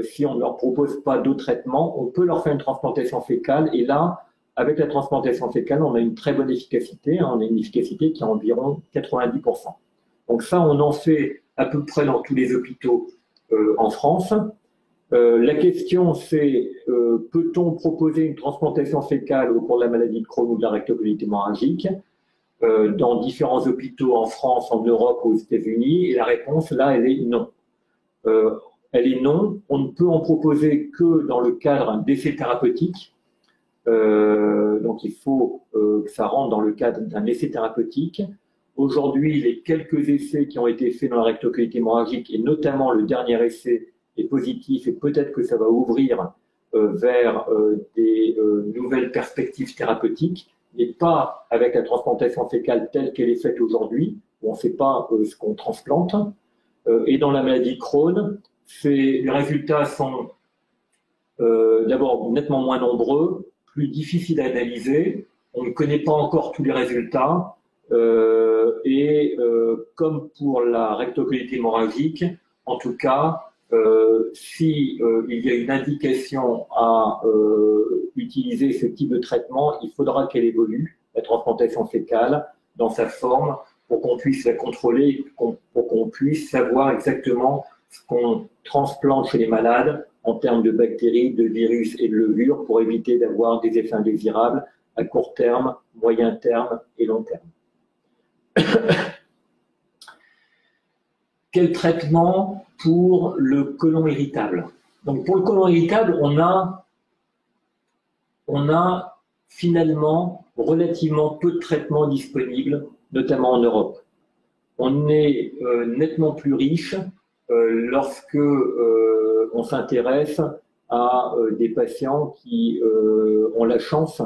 si on ne leur propose pas d'autres traitements, on peut leur faire une transplantation fécale. Et là, avec la transplantation fécale, on a une très bonne efficacité. On a une efficacité qui est environ 90%. Donc ça, on en fait à peu près dans tous les hôpitaux en France. La question, c'est peut-on proposer une transplantation fécale au cours de la maladie de Crohn ou de la rectocolite hémorragique dans différents hôpitaux en France, en Europe ou aux États-Unis? Et la réponse, là, elle est non. Elle est non. On ne peut en proposer que dans le cadre d'essais thérapeutiques. Donc, il faut que ça rentre dans le cadre d'un essai thérapeutique. Aujourd'hui, les quelques essais qui ont été faits dans la rectocolite hémorragique, et notamment le dernier essai, est positif, et peut-être que ça va ouvrir vers des nouvelles perspectives thérapeutiques, mais pas avec la transplantation fécale telle qu'elle est faite aujourd'hui, où on ne sait pas ce qu'on transplante. Et dans la maladie de Crohn, les résultats sont d'abord nettement moins nombreux, plus difficiles à analyser, on ne connaît pas encore tous les résultats, comme pour la rectocolite hémorragique, en tout cas, si il y a une indication à utiliser ce type de traitement, il faudra qu'elle évolue, la transplantation fécale, dans sa forme, pour qu'on puisse la contrôler, pour qu'on puisse savoir exactement ce qu'on transplante chez les malades en termes de bactéries, de virus et de levures, pour éviter d'avoir des effets indésirables à court terme, moyen terme et long terme. Quel traitement pour le côlon irritable? Donc pour le côlon irritable, on a finalement relativement peu de traitements disponibles, notamment en Europe. On est nettement plus riche lorsque on s'intéresse à des patients qui ont la chance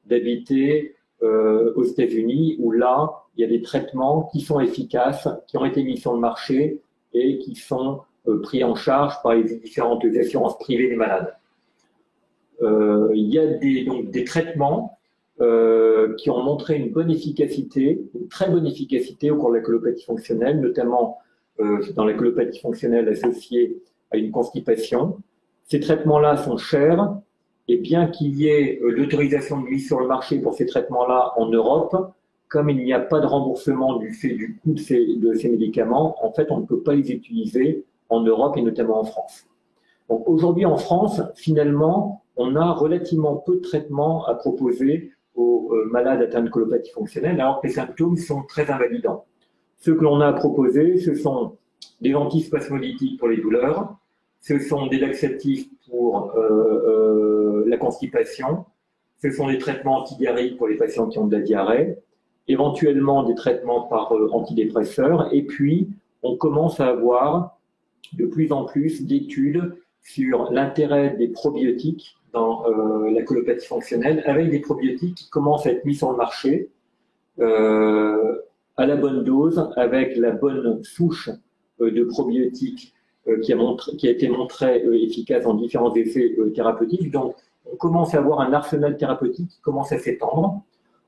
d'habiter aux États-Unis, où là, il y a des traitements qui sont efficaces, qui ont été mis sur le marché et qui sont pris en charge par les différentes assurances privées des malades. Il y a donc des traitements qui ont montré une bonne efficacité, une très bonne efficacité au cours de la colopathie fonctionnelle, notamment dans la colopathie fonctionnelle associée à une constipation. Ces traitements-là sont chers, et bien qu'il y ait l'autorisation de mise sur le marché pour ces traitements-là en Europe, comme il n'y a pas de remboursement du fait du coût de ces médicaments, en fait, on ne peut pas les utiliser en Europe et notamment en France. Donc aujourd'hui, en France, finalement, on a relativement peu de traitements à proposer aux malades atteints de colopathie fonctionnelle, alors que les symptômes sont très invalidants. Ce que l'on a à proposer, ce sont des antispasmolytiques pour les douleurs, ce sont des laxatifs pour la constipation, ce sont des traitements antidiarrhéiques pour les patients qui ont de la diarrhée, éventuellement des traitements par antidépresseurs, et puis on commence à avoir de plus en plus d'études sur l'intérêt des probiotiques dans la colopathie fonctionnelle, avec des probiotiques qui commencent à être mis sur le marché à la bonne dose, avec la bonne souche de probiotiques qui a été montrée efficace en différents effets thérapeutiques. Donc, on commence à avoir un arsenal thérapeutique qui commence à s'étendre.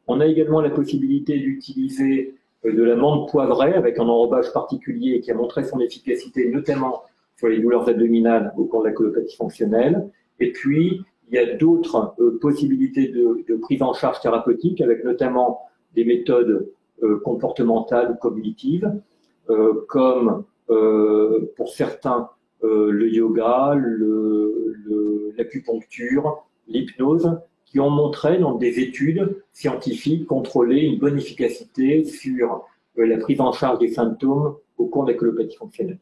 On a également la possibilité d'utiliser de la menthe poivrée avec un enrobage particulier qui a montré son efficacité, notamment sur les douleurs abdominales au cours de la colopathie fonctionnelle. Et puis, il y a d'autres possibilités de prise en charge thérapeutique, avec notamment des méthodes comportementales ou cognitives, comme pour certains le yoga, l'acupuncture, l'hypnose, qui ont montré dans des études scientifiques contrôlées une bonne efficacité sur la prise en charge des symptômes au cours de la colopathie fonctionnelle.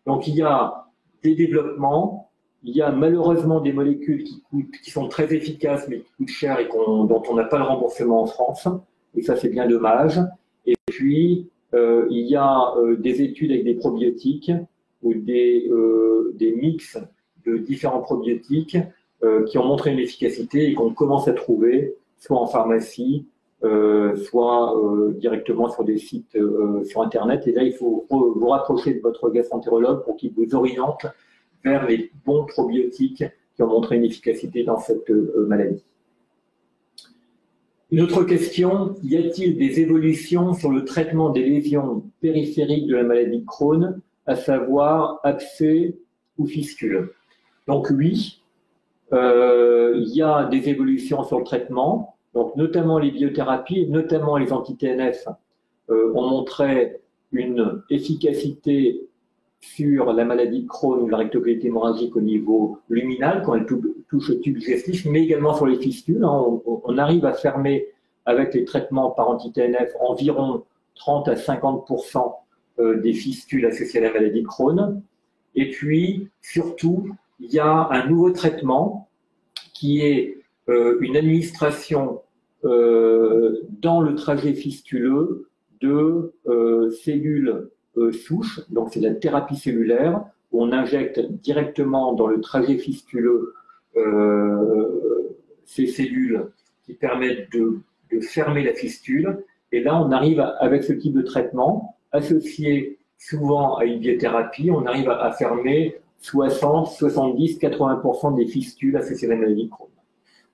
Donc il y a des développements, il y a malheureusement des molécules qui sont très efficaces mais qui coûtent cher et dont on n'a pas le remboursement en France, et ça c'est bien dommage. Et puis il y a des études avec des probiotiques ou des mix de différents probiotiques qui ont montré une efficacité et qu'on commence à trouver soit en pharmacie, soit directement sur des sites sur Internet. Et là, il faut vous rapprocher de votre gastroentérologue pour qu'il vous oriente vers les bons probiotiques qui ont montré une efficacité dans cette maladie. Une autre question, y a-t-il des évolutions sur le traitement des lésions périphériques de la maladie de Crohn, à savoir abcès ou fistule? Donc oui, il y a des évolutions sur le traitement, donc notamment les biothérapies, notamment les anti-TNF ont montré une efficacité sur la maladie de Crohn ou la rectocolite hémorragique au niveau luminal, quand elle touche le tube digestif, mais également sur les fistules. On arrive à fermer avec les traitements par anti-TNF environ 30 à 50% des fistules associées à la maladie de Crohn. Et puis, surtout, il y a un nouveau traitement qui est une administration dans le trajet fistuleux de cellules souches, donc c'est la thérapie cellulaire, où on injecte directement dans le trajet fistuleux ces cellules qui permettent de fermer la fistule. Et là, on arrive avec ce type de traitement, associé souvent à une biothérapie, on arrive à fermer 60, 70, 80% des fistules associées à la maladie de Crohn.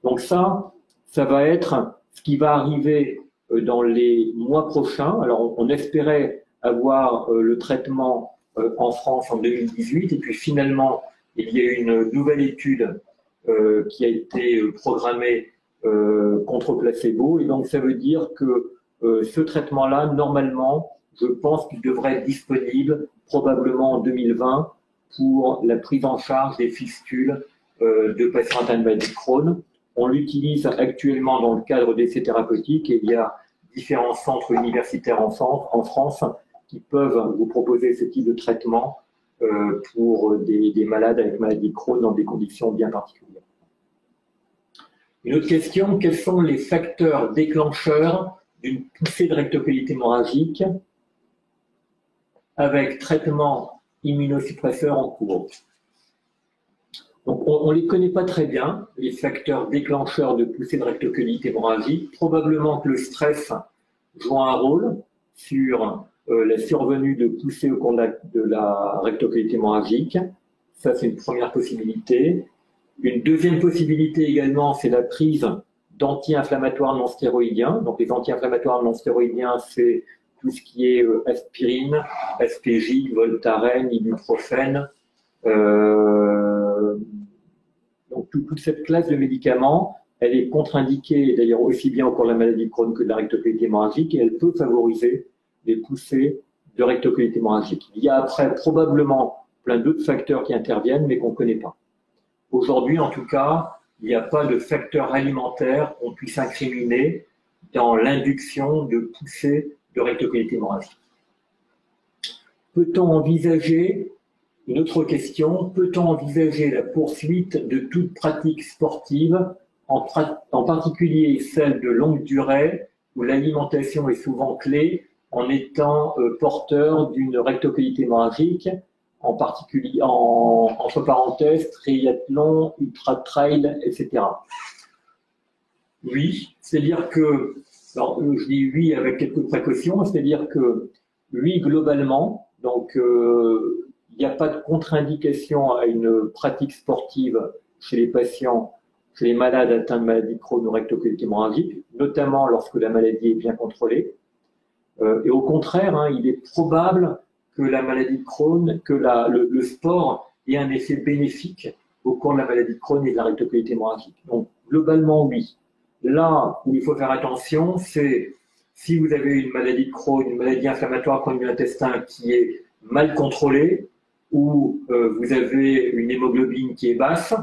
Donc ça va être ce qui va arriver dans les mois prochains. Alors, on espérait avoir le traitement en France en 2018, et puis finalement, il y a eu une nouvelle étude qui a été programmée contre placebo, et donc ça veut dire que ce traitement-là, normalement, je pense qu'il devrait être disponible probablement en 2020 pour la prise en charge des fistules de patients atteints de maladie de Crohn. On l'utilise actuellement dans le cadre d'essais thérapeutiques, et il y a différents centres universitaires en France qui peuvent vous proposer ce type de traitement pour des malades avec maladie de Crohn dans des conditions bien particulières. Une autre question, quels sont les facteurs déclencheurs d'une poussée de rectocolite hémorragique avec traitement immunosuppresseur en cours? Donc, on ne les connaît pas très bien, les facteurs déclencheurs de poussée de rectocolite hémorragique. Probablement que le stress joue un rôle sur la survenue de poussée au cours de la rectocolite hémorragique. Ça, c'est une première possibilité. Une deuxième possibilité également, c'est la prise d'anti-inflammatoires non stéroïdiens. Donc les anti-inflammatoires non stéroïdiens, c'est tout ce qui est aspirine, Aspégique, Voltaren, ibuprofène. Donc toute cette classe de médicaments, elle est contre-indiquée d'ailleurs aussi bien au cours de la maladie de Crohn que de la rectocolite hémorragique, et elle peut favoriser des poussées de rectocolite hémorragique. Il y a après probablement plein d'autres facteurs qui interviennent, mais qu'on ne connaît pas. Aujourd'hui, en tout cas, il n'y a pas de facteur alimentaire qu'on puisse incriminer dans l'induction de poussées de rectocolite hémorragique. Peut-on envisager, une autre question, peut-on envisager la poursuite de toute pratique sportive, en particulier celle de longue durée, où l'alimentation est souvent clé, en étant porteur d'une rectocolite hémorragique, en particulier, entre parenthèses, triathlon, ultra-trail, etc. Oui, c'est-à-dire que, alors, je dis oui avec quelques précautions, c'est-à-dire que oui, globalement, donc il n'y a pas de contre-indication à une pratique sportive chez les patients, chez les malades atteints de maladie de Crohn ou rectocolite hémorragique, notamment lorsque la maladie est bien contrôlée. Et au contraire, hein, il est probable que la maladie de Crohn, que le sport ait un effet bénéfique au cours de la maladie de Crohn et de la rectocolite hémorragique. Donc, globalement, oui. Là où il faut faire attention, c'est si vous avez une maladie de Crohn, une maladie inflammatoire chronique de l'intestin qui est mal contrôlée, ou vous avez une hémoglobine qui est basse,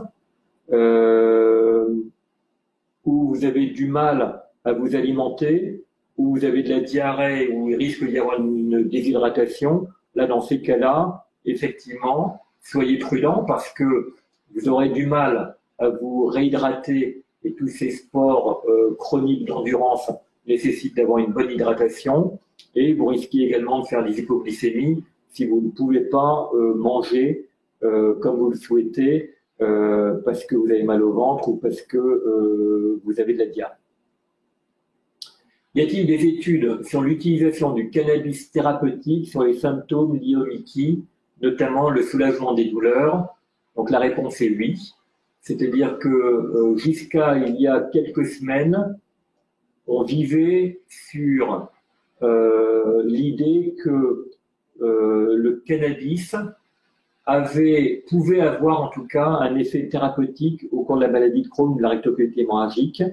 ou vous avez du mal à vous alimenter, ou vous avez de la diarrhée, où il risque d'y avoir une déshydratation. Là, dans ces cas-là, effectivement, soyez prudents parce que vous aurez du mal à vous réhydrater et tous ces sports chroniques d'endurance nécessitent d'avoir une bonne hydratation et vous risquez également de faire des hypoglycémies si vous ne pouvez pas manger comme vous le souhaitez parce que vous avez mal au ventre ou parce que vous avez de la diarrhée. Y a-t-il des études sur l'utilisation du cannabis thérapeutique sur les symptômes liés au Mickey, notamment le soulagement des douleurs? Donc la réponse est oui. C'est-à-dire que jusqu'à il y a quelques semaines, on vivait sur l'idée que le cannabis pouvait avoir en tout cas un effet thérapeutique au cours de la maladie de Crohn ou de la rectocolite hémorragique.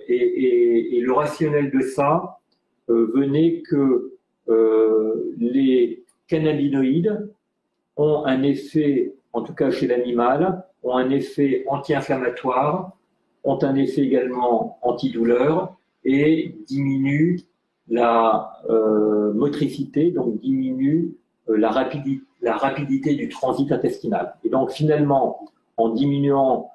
Et le rationnel de ça venait que les cannabinoïdes ont un effet, en tout cas chez l'animal, ont un effet anti-inflammatoire, ont un effet également antidouleur et diminuent la motricité, donc diminuent la rapidité du transit intestinal. Et donc finalement, en diminuant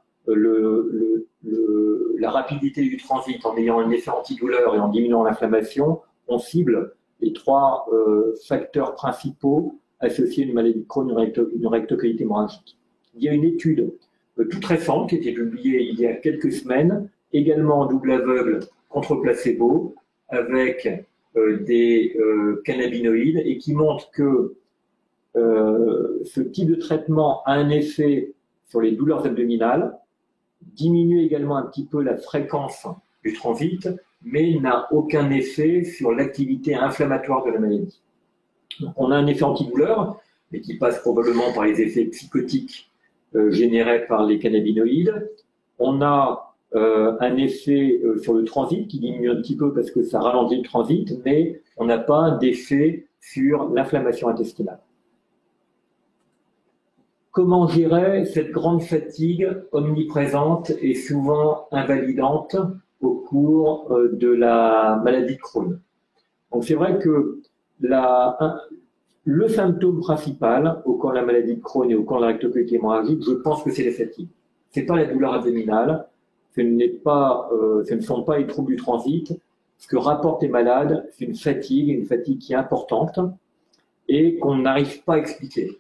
la rapidité du transit, en ayant un effet antidouleur et en diminuant l'inflammation, on cible les trois facteurs principaux associés à une maladie de Crohn, une rectocolite hémorragique. Il y a une étude toute récente qui a été publiée il y a quelques semaines, également en double aveugle contre placebo, avec des cannabinoïdes et qui montre que ce type de traitement a un effet sur les douleurs abdominales, diminue également un petit peu la fréquence du transit, mais n'a aucun effet sur l'activité inflammatoire de la maladie. Donc, on a un effet antidouleur, mais qui passe probablement par les effets psychotiques générés par les cannabinoïdes. On a un effet sur le transit qui diminue un petit peu parce que ça ralentit le transit, mais on n'a pas d'effet sur l'inflammation intestinale. Comment gérer cette grande fatigue omniprésente et souvent invalidante au cours de la maladie de Crohn? Donc c'est vrai que le symptôme principal au cours de la maladie de Crohn et au cours de la rectocolite hémorragique, je pense que c'est la fatigue. C'est pas la douleur abdominale, ce ne sont pas les troubles du transit. Ce que rapportent les malades, c'est une fatigue qui est importante et qu'on n'arrive pas à expliquer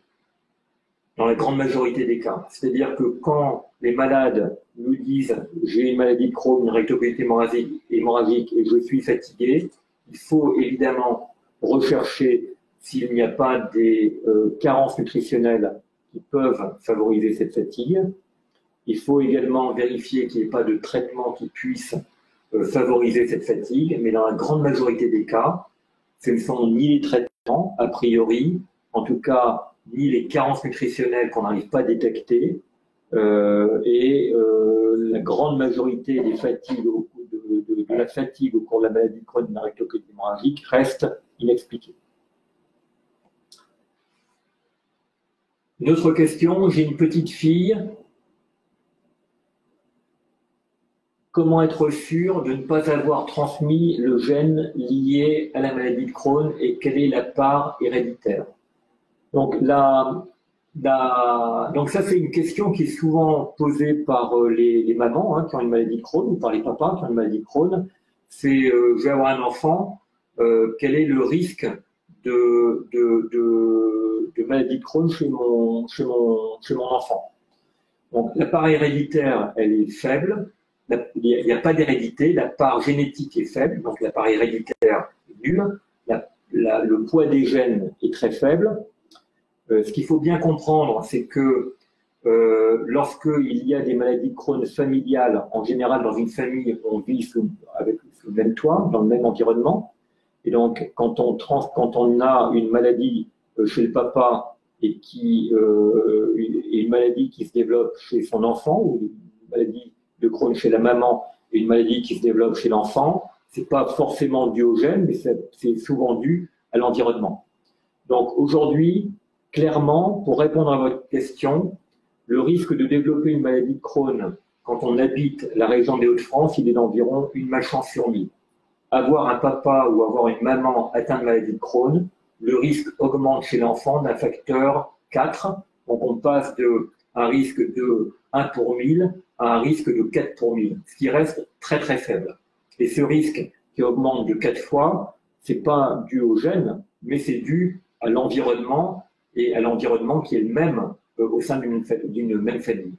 dans la grande majorité des cas. C'est-à-dire que quand les malades nous disent « j'ai une maladie de Crohn, une rectocolite hémorragique et je suis fatigué », il faut évidemment rechercher s'il n'y a pas des carences nutritionnelles qui peuvent favoriser cette fatigue. Il faut également vérifier qu'il n'y ait pas de traitement qui puisse favoriser cette fatigue, mais dans la grande majorité des cas, ce ne sont ni les traitements, a priori, en tout cas, ni les carences nutritionnelles qu'on n'arrive pas à détecter, la grande majorité des fatigues, de la fatigue au cours de la maladie chronique de la rectocolite hémorragique reste inexpliquée. Une autre question, j'ai une petite fille. Comment être sûr de ne pas avoir transmis le gène lié à la maladie de Crohn et quelle est la part héréditaire? Donc, donc ça, c'est une question qui est souvent posée par les mamans qui ont une maladie de Crohn ou par les papas qui ont une maladie de Crohn. C'est, je vais avoir un enfant, quel est le risque de maladie de Crohn chez mon enfant? Donc, la part héréditaire, elle est faible. Il n'y a pas d'hérédité, la part génétique est faible, donc la part héréditaire est nulle. Le poids des gènes est très faible. Ce qu'il faut bien comprendre, c'est que lorsqu'il y a des maladies de Crohn familiales, en général dans une famille, on vit sous le même toit, dans le même environnement. Et donc, quand on a une maladie chez le papa et une maladie qui se développe chez son enfant, ou une maladie de Crohn chez la maman et une maladie qui se développe chez l'enfant, c'est pas forcément dû au gène, mais c'est souvent dû à l'environnement. Donc aujourd'hui, clairement, pour répondre à votre question, le risque de développer une maladie de Crohn quand on habite la région des Hauts-de-France, il est d'environ une malchance sur 1000. Avoir un papa ou avoir une maman atteinte de maladie de Crohn, le risque augmente chez l'enfant d'un facteur 4. Donc on passe d'un risque de 1 pour 1000 à un risque de 4 pour 1000, ce qui reste très très faible. Et ce risque qui augmente de 4 fois, c'est pas dû au gène, mais c'est dû à l'environnement et à l'environnement qui est le même au sein d'une même famille.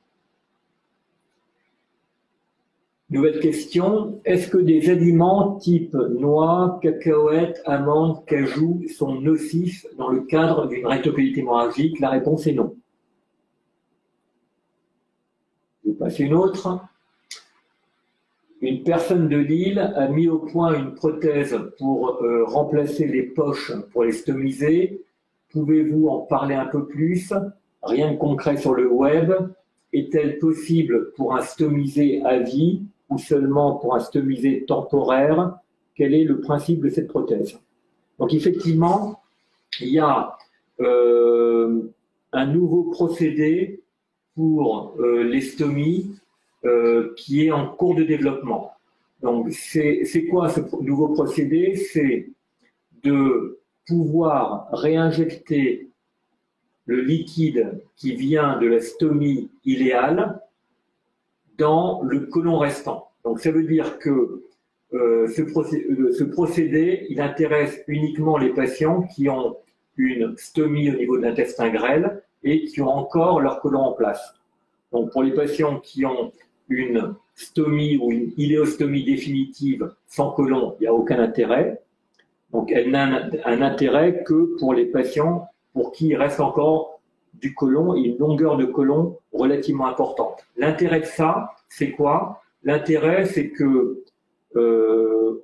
Nouvelle question, est-ce que des aliments type noix, cacahuètes, amandes, cajou sont nocifs dans le cadre d'une rectocolite hémorragique? La réponse est non. Je passe une autre. Une personne de Lille a mis au point une prothèse pour remplacer les poches pour les stomiser. Pouvez-vous en parler un peu plus? Rien de concret sur le web. Est-elle possible pour un stomisé à vie ou seulement pour un stomisé temporaire? Quel est le principe de cette prothèse? Donc effectivement, il y a un nouveau procédé pour les stomies qui est en cours de développement. Donc c'est quoi ce nouveau procédé? C'est de pouvoir réinjecter le liquide qui vient de la stomie iléale dans le côlon restant. Donc ça veut dire que ce procédé, il intéresse uniquement les patients qui ont une stomie au niveau de l'intestin grêle et qui ont encore leur côlon en place. Donc pour les patients qui ont une stomie ou une iléostomie définitive sans côlon, il n'y a aucun intérêt. Donc elle n'a un intérêt que pour les patients pour qui il reste encore du côlon et une longueur de côlon relativement importante. L'intérêt de ça, c'est quoi? L'intérêt, c'est que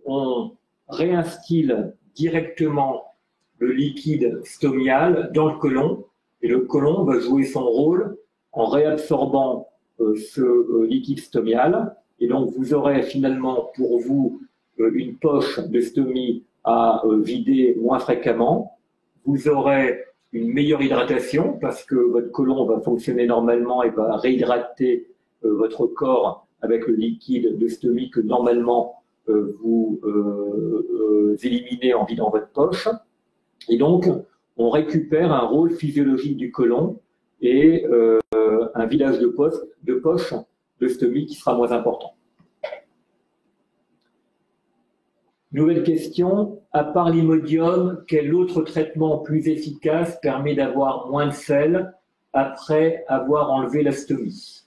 on réinstille directement le liquide stomial dans le côlon et le côlon va jouer son rôle en réabsorbant ce liquide stomial. Et donc, vous aurez finalement pour vous une poche de stomie à vider moins fréquemment. Vous aurez une meilleure hydratation parce que votre côlon va fonctionner normalement et va réhydrater votre corps avec le liquide de stomie que normalement vous éliminez en vidant votre poche. Et donc, on récupère un rôle physiologique du côlon et un vidage de poche de stomie qui sera moins important. Nouvelle question, à part l'Imodium, quel autre traitement plus efficace permet d'avoir moins de sel après avoir enlevé la stomie?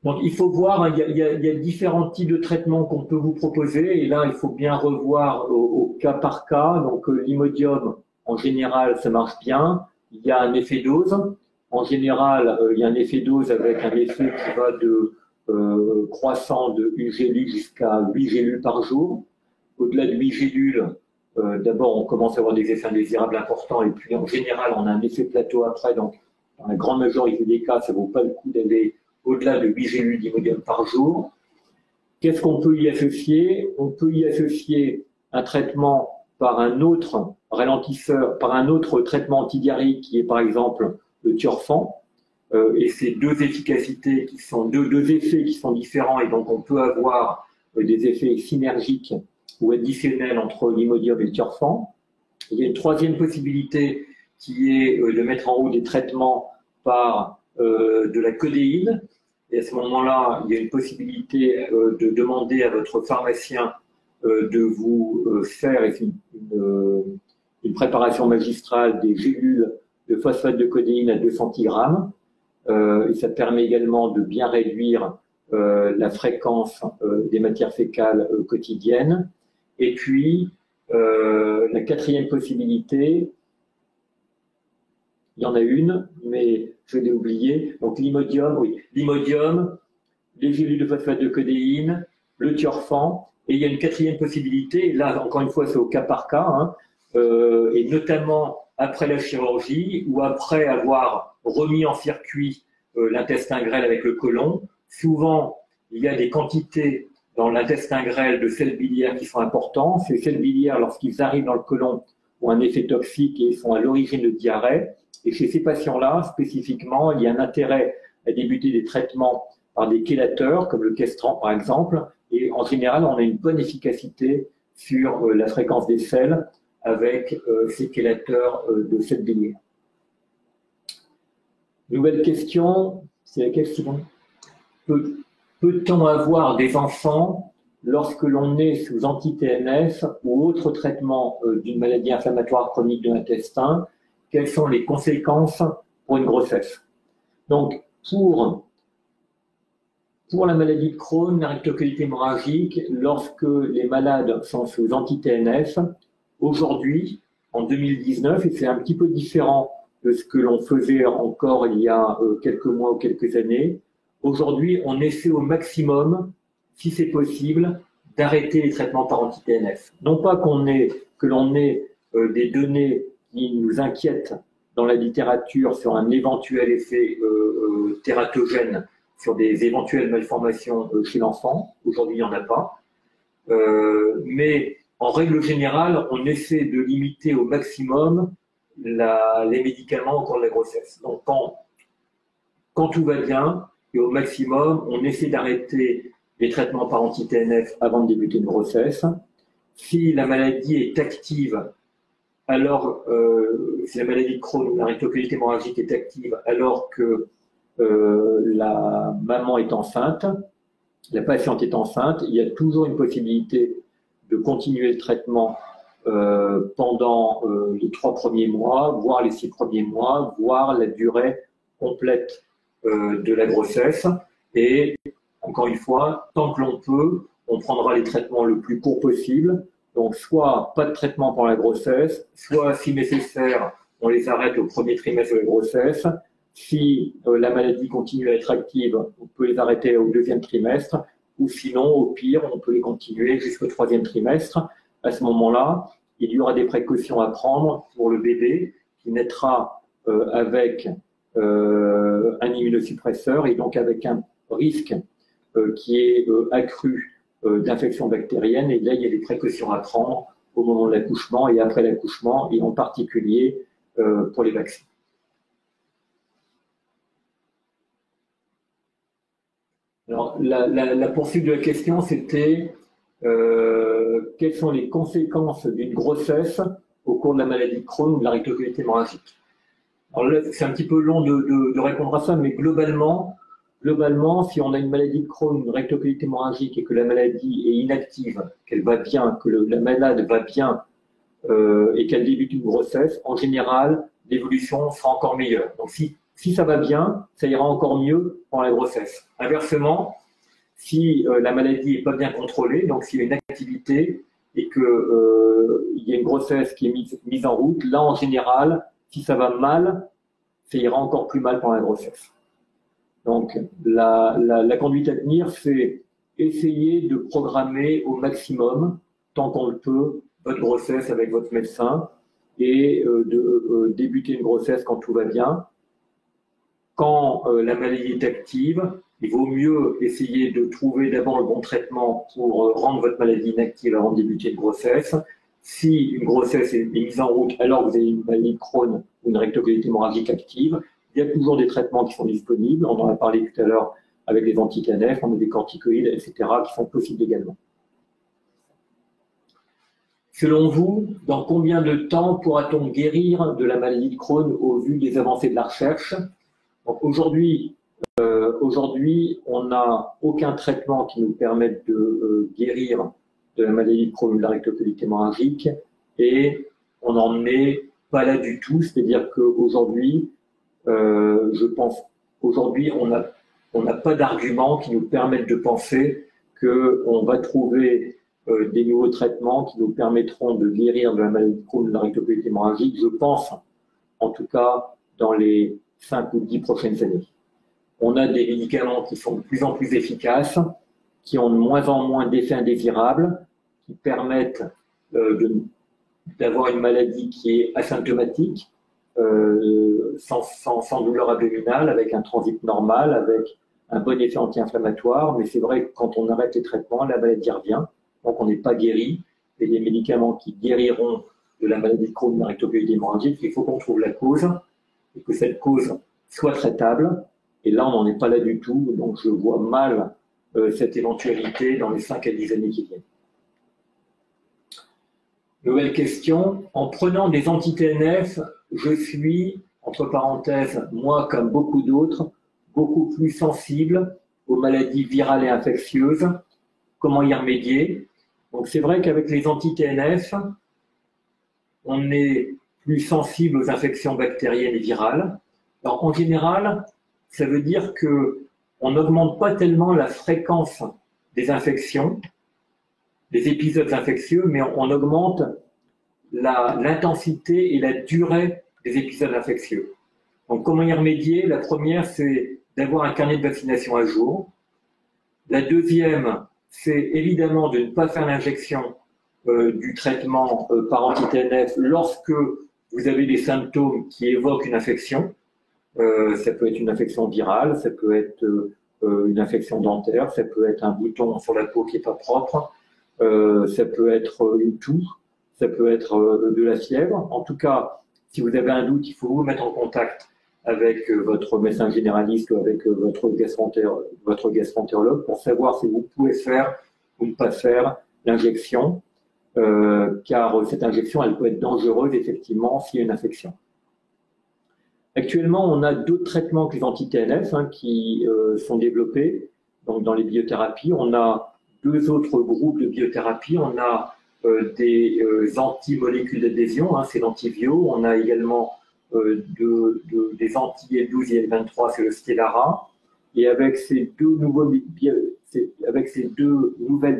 Donc il faut voir, il y a différents types de traitements qu'on peut vous proposer et là il faut bien revoir au cas par cas. Donc l'Imodium, en général, ça marche bien, il y a un effet dose. En général, il y a un effet dose avec un effet qui va de croissant de 1 gélule jusqu'à 8 gélules par jour. Au-delà de 8 gélules, d'abord, on commence à avoir des effets indésirables importants et puis en général, on a un effet plateau après. Donc, dans la grande majorité des cas, ça ne vaut pas le coup d'aller au-delà de 8 gélules d'imodium par jour. Qu'est-ce qu'on peut y associer? On peut y associer un traitement par un autre ralentisseur, par un autre traitement antidiarrhéique qui est par exemple le Tiorfan. Et c'est deux efficacités qui sont deux effets qui sont différents et donc on peut avoir des effets synergiques ou additionnels entre l'imodium et le Tiorfan. Il y a une troisième possibilité qui est de mettre en route des traitements par de la codéine. Et à ce moment-là, il y a une possibilité de demander à votre pharmacien de vous faire une préparation magistrale des gélules de phosphate de codéine à 2 centigrammes. Et ça permet également de bien réduire la fréquence des matières fécales quotidiennes. Et puis, la quatrième possibilité, il y en a une, mais je l'ai oublié. Donc l'imodium, oui, l'imodium, les gélules de phosphate de codéine, le Tiorfan, et il y a une quatrième possibilité, là encore une fois c'est au cas par cas, hein, et notamment après la chirurgie ou après avoir remis en circuit l'intestin grêle avec le côlon. Souvent, il y a des quantités dans l'intestin grêle de sels biliaires qui sont importants. Ces sels biliaires, lorsqu'ils arrivent dans le côlon, ont un effet toxique et sont à l'origine de diarrhée. Et chez ces patients-là, spécifiquement, il y a un intérêt à débuter des traitements par des chélateurs, comme le Questran par exemple. Et en général, on a une bonne efficacité sur la fréquence des sels avec ces chélateurs de sels biliaires. Nouvelle question, c'est laquelle suivante? Peut-on avoir des enfants lorsque l'on est sous anti-TNF ou autre traitement d'une maladie inflammatoire chronique de l'intestin? Quelles sont les conséquences pour une grossesse? Donc, pour la maladie de Crohn, la rectocolite hémorragique, lorsque les malades sont sous anti-TNF, aujourd'hui, en 2019, et c'est un petit peu différent de ce que l'on faisait encore il y a quelques mois ou quelques années, aujourd'hui, on essaie au maximum, si c'est possible, d'arrêter les traitements par anti-TNF. Non pas que l'on ait des données qui nous inquiètent dans la littérature sur un éventuel effet tératogène, sur des éventuelles malformations chez l'enfant. Aujourd'hui, il n'y en a pas. Mais en règle générale, on essaie de limiter au maximum les médicaments au cours de la grossesse. Donc, quand tout va bien, et au maximum, on essaie d'arrêter les traitements par anti-TNF avant de débuter une grossesse. Si la maladie est active, alors, si la maladie de Crohn ou la rectocolite hémorragique est active alors que la maman est enceinte, la patiente est enceinte, il y a toujours une possibilité de continuer le traitement pendant les 3 premiers mois, voire les 6 premiers mois, voire la durée complète de la grossesse. Et encore une fois, tant que l'on peut, on prendra les traitements le plus court possible. Donc, soit pas de traitement pour la grossesse, soit, si nécessaire, on les arrête au premier trimestre de la grossesse. Si la maladie continue à être active, on peut les arrêter au 2e trimestre, ou sinon, au pire, on peut les continuer jusqu'au 3e trimestre. À ce moment-là, il y aura des précautions à prendre pour le bébé qui naîtra avec un immunosuppresseur et donc avec un risque qui est accru d'infection bactérienne. Et là, il y a des précautions à prendre au moment de l'accouchement et après l'accouchement, et en particulier pour les vaccins. Alors, la poursuite de la question, c'était quelles sont les conséquences d'une grossesse au cours de la maladie de Crohn ou de la rectocolite hémorragique? Alors là, c'est un petit peu long de répondre à ça, mais globalement, si on a une maladie de Crohn, une rectocolite hémorragique et que la maladie est inactive, qu'elle va bien, que la malade va bien et qu'elle débute une grossesse, en général, l'évolution sera encore meilleure. Donc si ça va bien, ça ira encore mieux pendant la grossesse. Inversement, si la maladie n'est pas bien contrôlée, donc s'il y a une activité et qu'il y a une grossesse qui est mise en route, là en général, si ça va mal, ça ira encore plus mal pendant la grossesse. Donc, la conduite à tenir, c'est essayer de programmer au maximum, tant qu'on le peut, votre grossesse avec votre médecin et de débuter une grossesse quand tout va bien. Quand la maladie est active, il vaut mieux essayer de trouver d'abord le bon traitement pour rendre votre maladie inactive avant de débuter une grossesse. Si une grossesse est mise en route alors que vous avez une maladie de Crohn ou une rectocolite hémorragique active, il y a toujours des traitements qui sont disponibles. On en a parlé tout à l'heure avec les anti-TNF, on a des corticoïdes, etc., qui sont possibles également. Selon vous, dans combien de temps pourra-t-on guérir de la maladie de Crohn au vu des avancées de la recherche? Aujourd'hui, on n'a aucun traitement qui nous permette de guérir de la maladie de Crohn ou de la rectocolite hémorragique, et on n'en est pas là du tout. C'est-à-dire qu'aujourd'hui, je pense, aujourd'hui, on n'a pas d'arguments qui nous permettent de penser qu'on va trouver des nouveaux traitements qui nous permettront de guérir de la maladie de Crohn ou de la rectocolite hémorragique, je pense, en tout cas, dans les 5 ou 10 prochaines années. On a des médicaments qui sont de plus en plus efficaces, qui ont de moins en moins d'effets indésirables, qui permettent d'avoir une maladie qui est asymptomatique, sans douleur abdominale, avec un transit normal, avec un bon effet anti-inflammatoire. Mais c'est vrai que quand on arrête les traitements, la maladie revient, donc on n'est pas guéri. Et les médicaments qui guériront de la maladie de Crohn, de la rectocolite hémorragique, il faut qu'on trouve la cause, et que cette cause soit traitable. Et là, on n'en est pas là du tout, donc je vois mal cette éventualité dans les 5 à 10 années qui viennent. Nouvelle question. En prenant des anti-TNF, je suis, entre parenthèses, moi comme beaucoup d'autres, beaucoup plus sensible aux maladies virales et infectieuses. Comment y remédier? Donc c'est vrai qu'avec les anti-TNF, on est plus sensible aux infections bactériennes et virales. Alors, en général, ça veut dire qu'on n'augmente pas tellement la fréquence des infections, des épisodes infectieux, mais on augmente l'intensité et la durée des épisodes infectieux. Donc, comment y remédier? La première, c'est d'avoir un carnet de vaccination à jour. La deuxième, c'est évidemment de ne pas faire l'injection du traitement par anti-TNF lorsque vous avez des symptômes qui évoquent une infection. Ça peut être une infection virale, ça peut être une infection dentaire, ça peut être un bouton sur la peau qui n'est pas propre, ça peut être une toux, ça peut être de la fièvre. En tout cas, si vous avez un doute, il faut vous mettre en contact avec votre médecin généraliste ou avec votre gastroentérologue pour savoir si vous pouvez faire ou ne pas faire l'injection, car cette injection, elle peut être dangereuse effectivement s'il y a une infection. Actuellement, on a d'autres traitements que les anti-TNF qui sont développés donc dans les biothérapies. On a 2 autres groupes de biothérapie. On a des anti-molécules d'adhésion, c'est l'Antivio. On a également des anti-L12 et L23, c'est le Stelara. Et avec ces deux nouvelles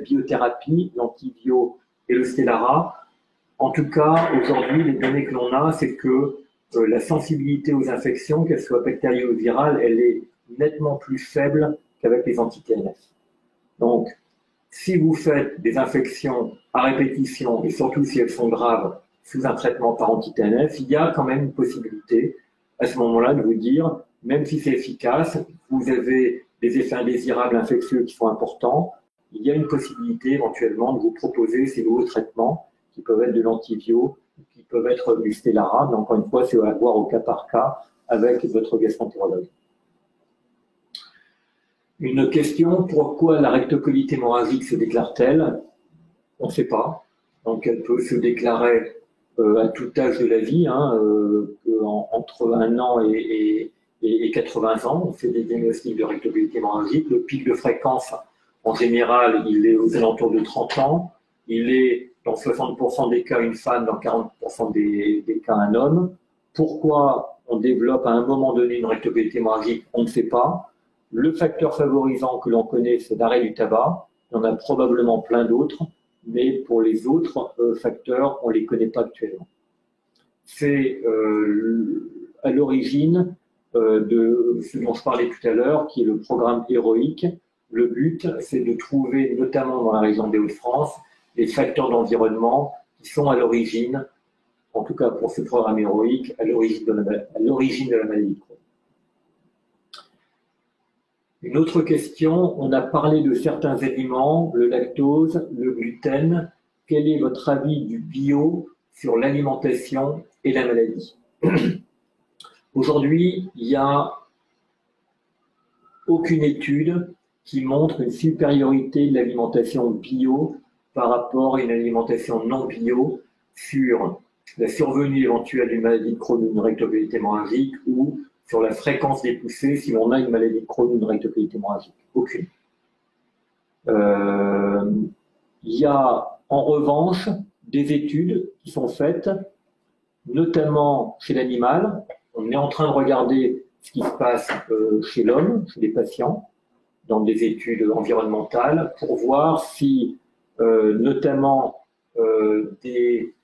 biothérapies, l'Antivio et le Stelara, en tout cas, aujourd'hui, les données que l'on a, c'est que la sensibilité aux infections, qu'elles soient bactériennes ou virales, elle est nettement plus faible qu'avec les anti-TNF. Donc, si vous faites des infections à répétition, et surtout si elles sont graves, sous un traitement par anti-TNF, il y a quand même une possibilité, à ce moment-là, de vous dire, même si c'est efficace, vous avez des effets indésirables infectieux qui sont importants, il y a une possibilité éventuellement de vous proposer ces nouveaux traitements qui peuvent être de l'Antivio, qui peuvent être du Stelara, mais encore une fois, c'est à voir au cas par cas avec votre gastroentérologue. Une question, pourquoi la rectocolite hémorragique se déclare-t-elle? On ne sait pas. Donc elle peut se déclarer à tout âge de la vie, entre 1 an et 80 ans. On fait des diagnostics de rectocolite hémorragique. Le pic de fréquence, en général, il est aux alentours de 30 ans. Il est dans 60% des cas une femme, dans 40% des cas un homme. Pourquoi on développe à un moment donné une rectocolite hémorragique? On ne sait pas. Le facteur favorisant que l'on connaît, c'est l'arrêt du tabac. Il y en a probablement plein d'autres, mais pour les autres facteurs, on ne les connaît pas actuellement. C'est à l'origine de ce dont je parlais tout à l'heure, qui est le programme héroïque. Le but, c'est de trouver, notamment dans la région des Hauts-de-France, les facteurs d'environnement qui sont à l'origine, en tout cas pour ce programme héroïque, à l'origine de la maladie de Crohn. Une autre question, on a parlé de certains aliments, le lactose, le gluten. Quel est votre avis du bio sur l'alimentation et la maladie? Aujourd'hui, il n'y a aucune étude qui montre une supériorité de l'alimentation bio par rapport à une alimentation non bio sur la survenue éventuelle d'une maladie de Crohn ou d'une rectocolite hémorragique ou sur la fréquence des poussées si on a une maladie de Crohn ou une rectocolite hémorragique. Aucune. Il y a en revanche des études qui sont faites, notamment chez l'animal. On est en train de regarder ce qui se passe chez l'homme, chez les patients, dans des études environnementales, pour voir si, notamment, des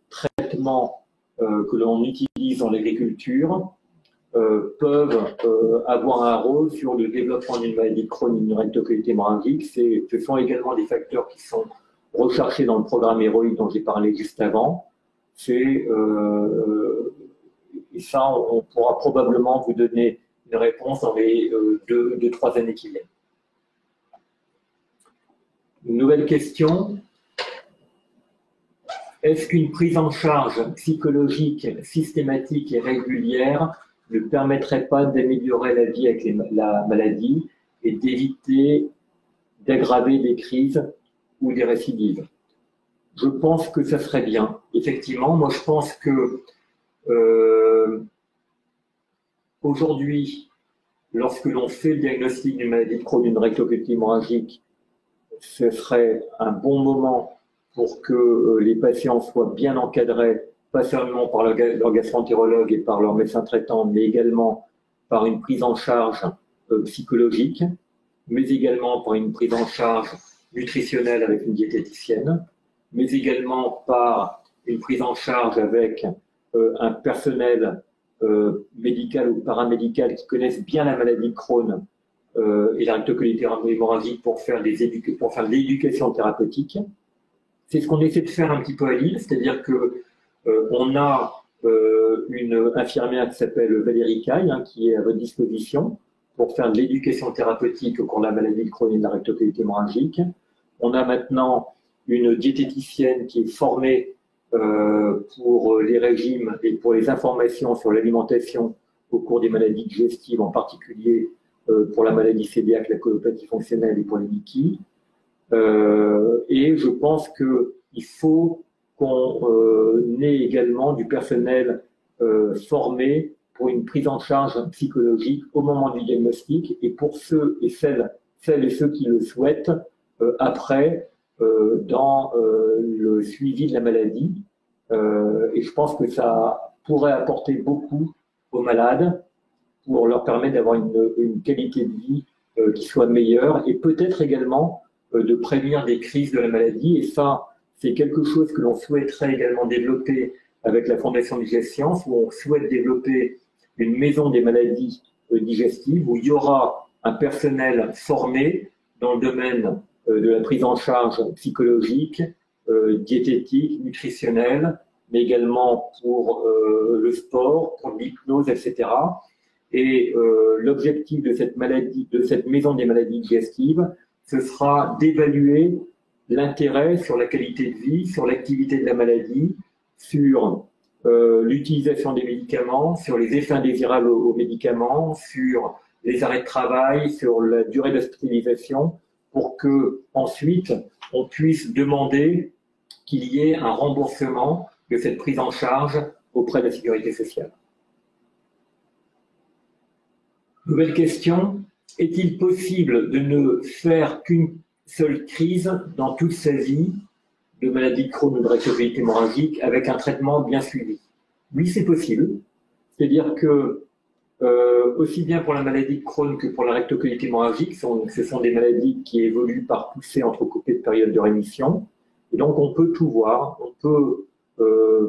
traitements que l'on utilise dans l'agriculture peuvent avoir un rôle sur le développement d'une maladie de Crohn ou d'une rectocolite hémorragique. Ce sont également des facteurs qui sont recherchés dans le programme héroïque dont j'ai parlé juste avant. Et ça, on pourra probablement vous donner une réponse dans les 2-3 années qui viennent. Une nouvelle question. Est-ce qu'une prise en charge psychologique systématique et régulière ne permettrait pas d'améliorer la vie avec la maladie et d'éviter d'aggraver des crises ou des récidives? Je pense que ça serait bien. Effectivement, moi je pense que aujourd'hui, lorsque l'on fait le diagnostic d'une maladie de Crohn, d'une rectocolite hémorragique, ce serait un bon moment pour que les patients soient bien encadrés, pas seulement par leur gastroentérologue et par leur médecin traitant, mais également par une prise en charge psychologique, mais également par une prise en charge nutritionnelle avec une diététicienne, mais également par une prise en charge avec un personnel médical ou paramédical qui connaissent bien la maladie de Crohn et la rectocolite hémorragique pour faire de l'éducation thérapeutique. C'est ce qu'on essaie de faire un petit peu à Lille, c'est-à-dire que on a une infirmière qui s'appelle Valérie Caille, qui est à votre disposition pour faire de l'éducation thérapeutique au cours de la maladie de Crohn et de la rectocolite hémorragique. On a maintenant une diététicienne qui est formée pour les régimes et pour les informations sur l'alimentation au cours des maladies digestives, en particulier pour la maladie cœliaque, la colopathie fonctionnelle et pour les MICI. Et je pense qu'il faut qu'on ait également du personnel formé pour une prise en charge psychologique au moment du diagnostic et pour celles et ceux qui le souhaitent après dans le suivi de la maladie. Et je pense que ça pourrait apporter beaucoup aux malades pour leur permettre d'avoir une qualité de vie qui soit meilleure et peut-être également de prévenir des crises de la maladie. Et ça, c'est quelque chose que l'on souhaiterait également développer avec la Fondation Digescience, où on souhaite développer une maison des maladies digestives, où il y aura un personnel formé dans le domaine de la prise en charge psychologique, diététique, nutritionnelle, mais également pour le sport, pour l'hypnose, etc. Et l'objectif de cette maison des maladies digestives, ce sera d'évaluer l'intérêt sur la qualité de vie, sur l'activité de la maladie, sur l'utilisation des médicaments, sur les effets indésirables aux médicaments, sur les arrêts de travail, sur la durée d'hospitalisation, pour que ensuite on puisse demander qu'il y ait un remboursement de cette prise en charge auprès de la sécurité sociale. Nouvelle question. Est-il possible de ne faire qu'une seule crise dans toute sa vie de maladie de Crohn ou de rectocolite hémorragique avec un traitement bien suivi? Oui, c'est possible. C'est-à-dire que aussi bien pour la maladie de Crohn que pour la rectocolite hémorragique, ce sont des maladies qui évoluent par poussées entrecoupées de périodes de rémission. Et donc, on peut tout voir. On peut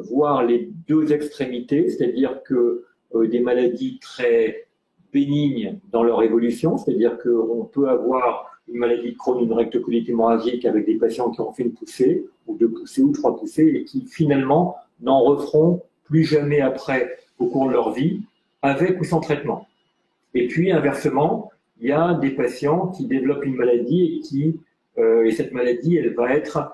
voir les deux extrémités, c'est-à-dire que des maladies très bénignes dans leur évolution, c'est-à-dire qu'on peut avoir une maladie de Crohn, une rectocolite hémorragique avec des patients qui ont fait une poussée, ou deux poussées, ou trois poussées, et qui finalement n'en referont plus jamais après au cours de leur vie, avec ou sans traitement. Et puis, inversement, il y a des patients qui développent une maladie et cette maladie, elle va être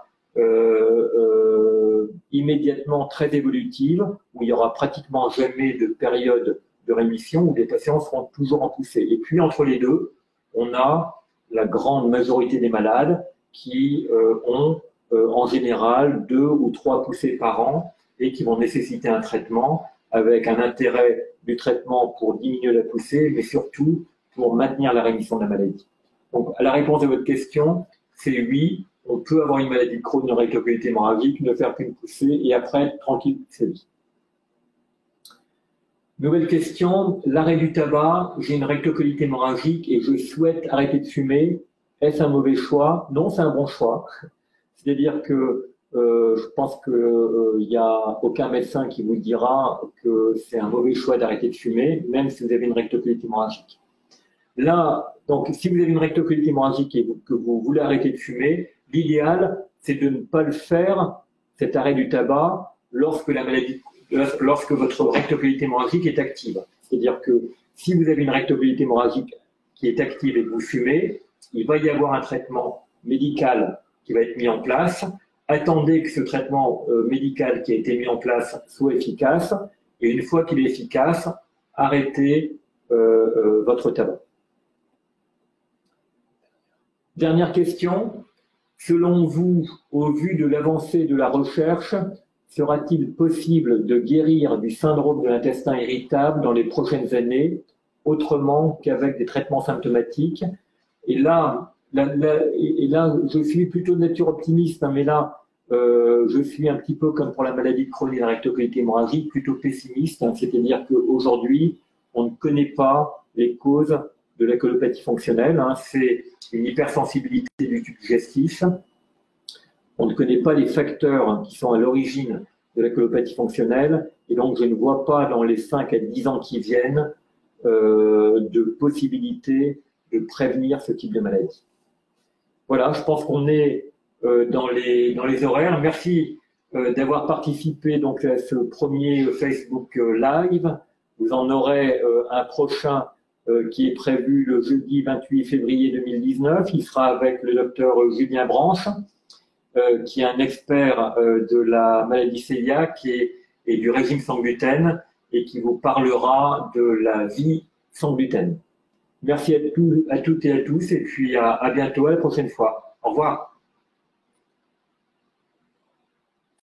immédiatement très évolutive, où il n'y aura pratiquement jamais de période de rémission, où les patients seront toujours en poussée. Et puis, entre les deux, on a la grande majorité des malades qui ont en général 2 ou 3 poussées par an et qui vont nécessiter un traitement avec un intérêt du traitement pour diminuer la poussée, mais surtout pour maintenir la rémission de la maladie. Donc, la réponse à votre question, c'est oui, on peut avoir une maladie de Crohn, une rectocolite hémorragique, ne faire qu'une poussée et après être tranquille toute sa vie. Nouvelle question, l'arrêt du tabac, j'ai une rectocolite hémorragique et je souhaite arrêter de fumer. Est-ce un mauvais choix? Non, c'est un bon choix. C'est-à-dire que je pense qu'il n'y a aucun médecin qui vous dira que c'est un mauvais choix d'arrêter de fumer, même si vous avez une rectocolite hémorragique. Là, donc, si vous avez une rectocolite hémorragique et que vous voulez arrêter de fumer, l'idéal, c'est de ne pas le faire, cet arrêt du tabac, lorsque votre rectocolite hémorragique est active. C'est-à-dire que si vous avez une rectocolite hémorragique qui est active et que vous fumez, il va y avoir un traitement médical qui va être mis en place. Attendez que ce traitement médical qui a été mis en place soit efficace, et une fois qu'il est efficace, arrêtez votre tabac. Dernière question. Selon vous, au vu de l'avancée de la recherche, sera-t-il possible de guérir du syndrome de l'intestin irritable dans les prochaines années, autrement qu'avec des traitements symptomatiques? Et là, je suis plutôt de nature optimiste, hein, mais là, je suis un petit peu comme pour la maladie de Crohn et la rectocolite hémorragique, plutôt pessimiste, hein, c'est-à-dire qu'aujourd'hui, on ne connaît pas les causes de la colopathie fonctionnelle. Hein, c'est une hypersensibilité du tube digestif. On ne connaît pas les facteurs qui sont à l'origine de la colopathie fonctionnelle, et donc je ne vois pas dans les 5 à 10 ans qui viennent de possibilité de prévenir ce type de maladie. Voilà, je pense qu'on est dans les horaires. Merci d'avoir participé donc à ce premier Facebook Live. Vous en aurez un prochain qui est prévu le jeudi 28 février 2019. Il sera avec le docteur Julien Branche, qui est un expert de la maladie cœliaque et du régime sans gluten, et qui vous parlera de la vie sans gluten. Merci à toutes et à tous, et puis à bientôt, à la prochaine fois. Au revoir.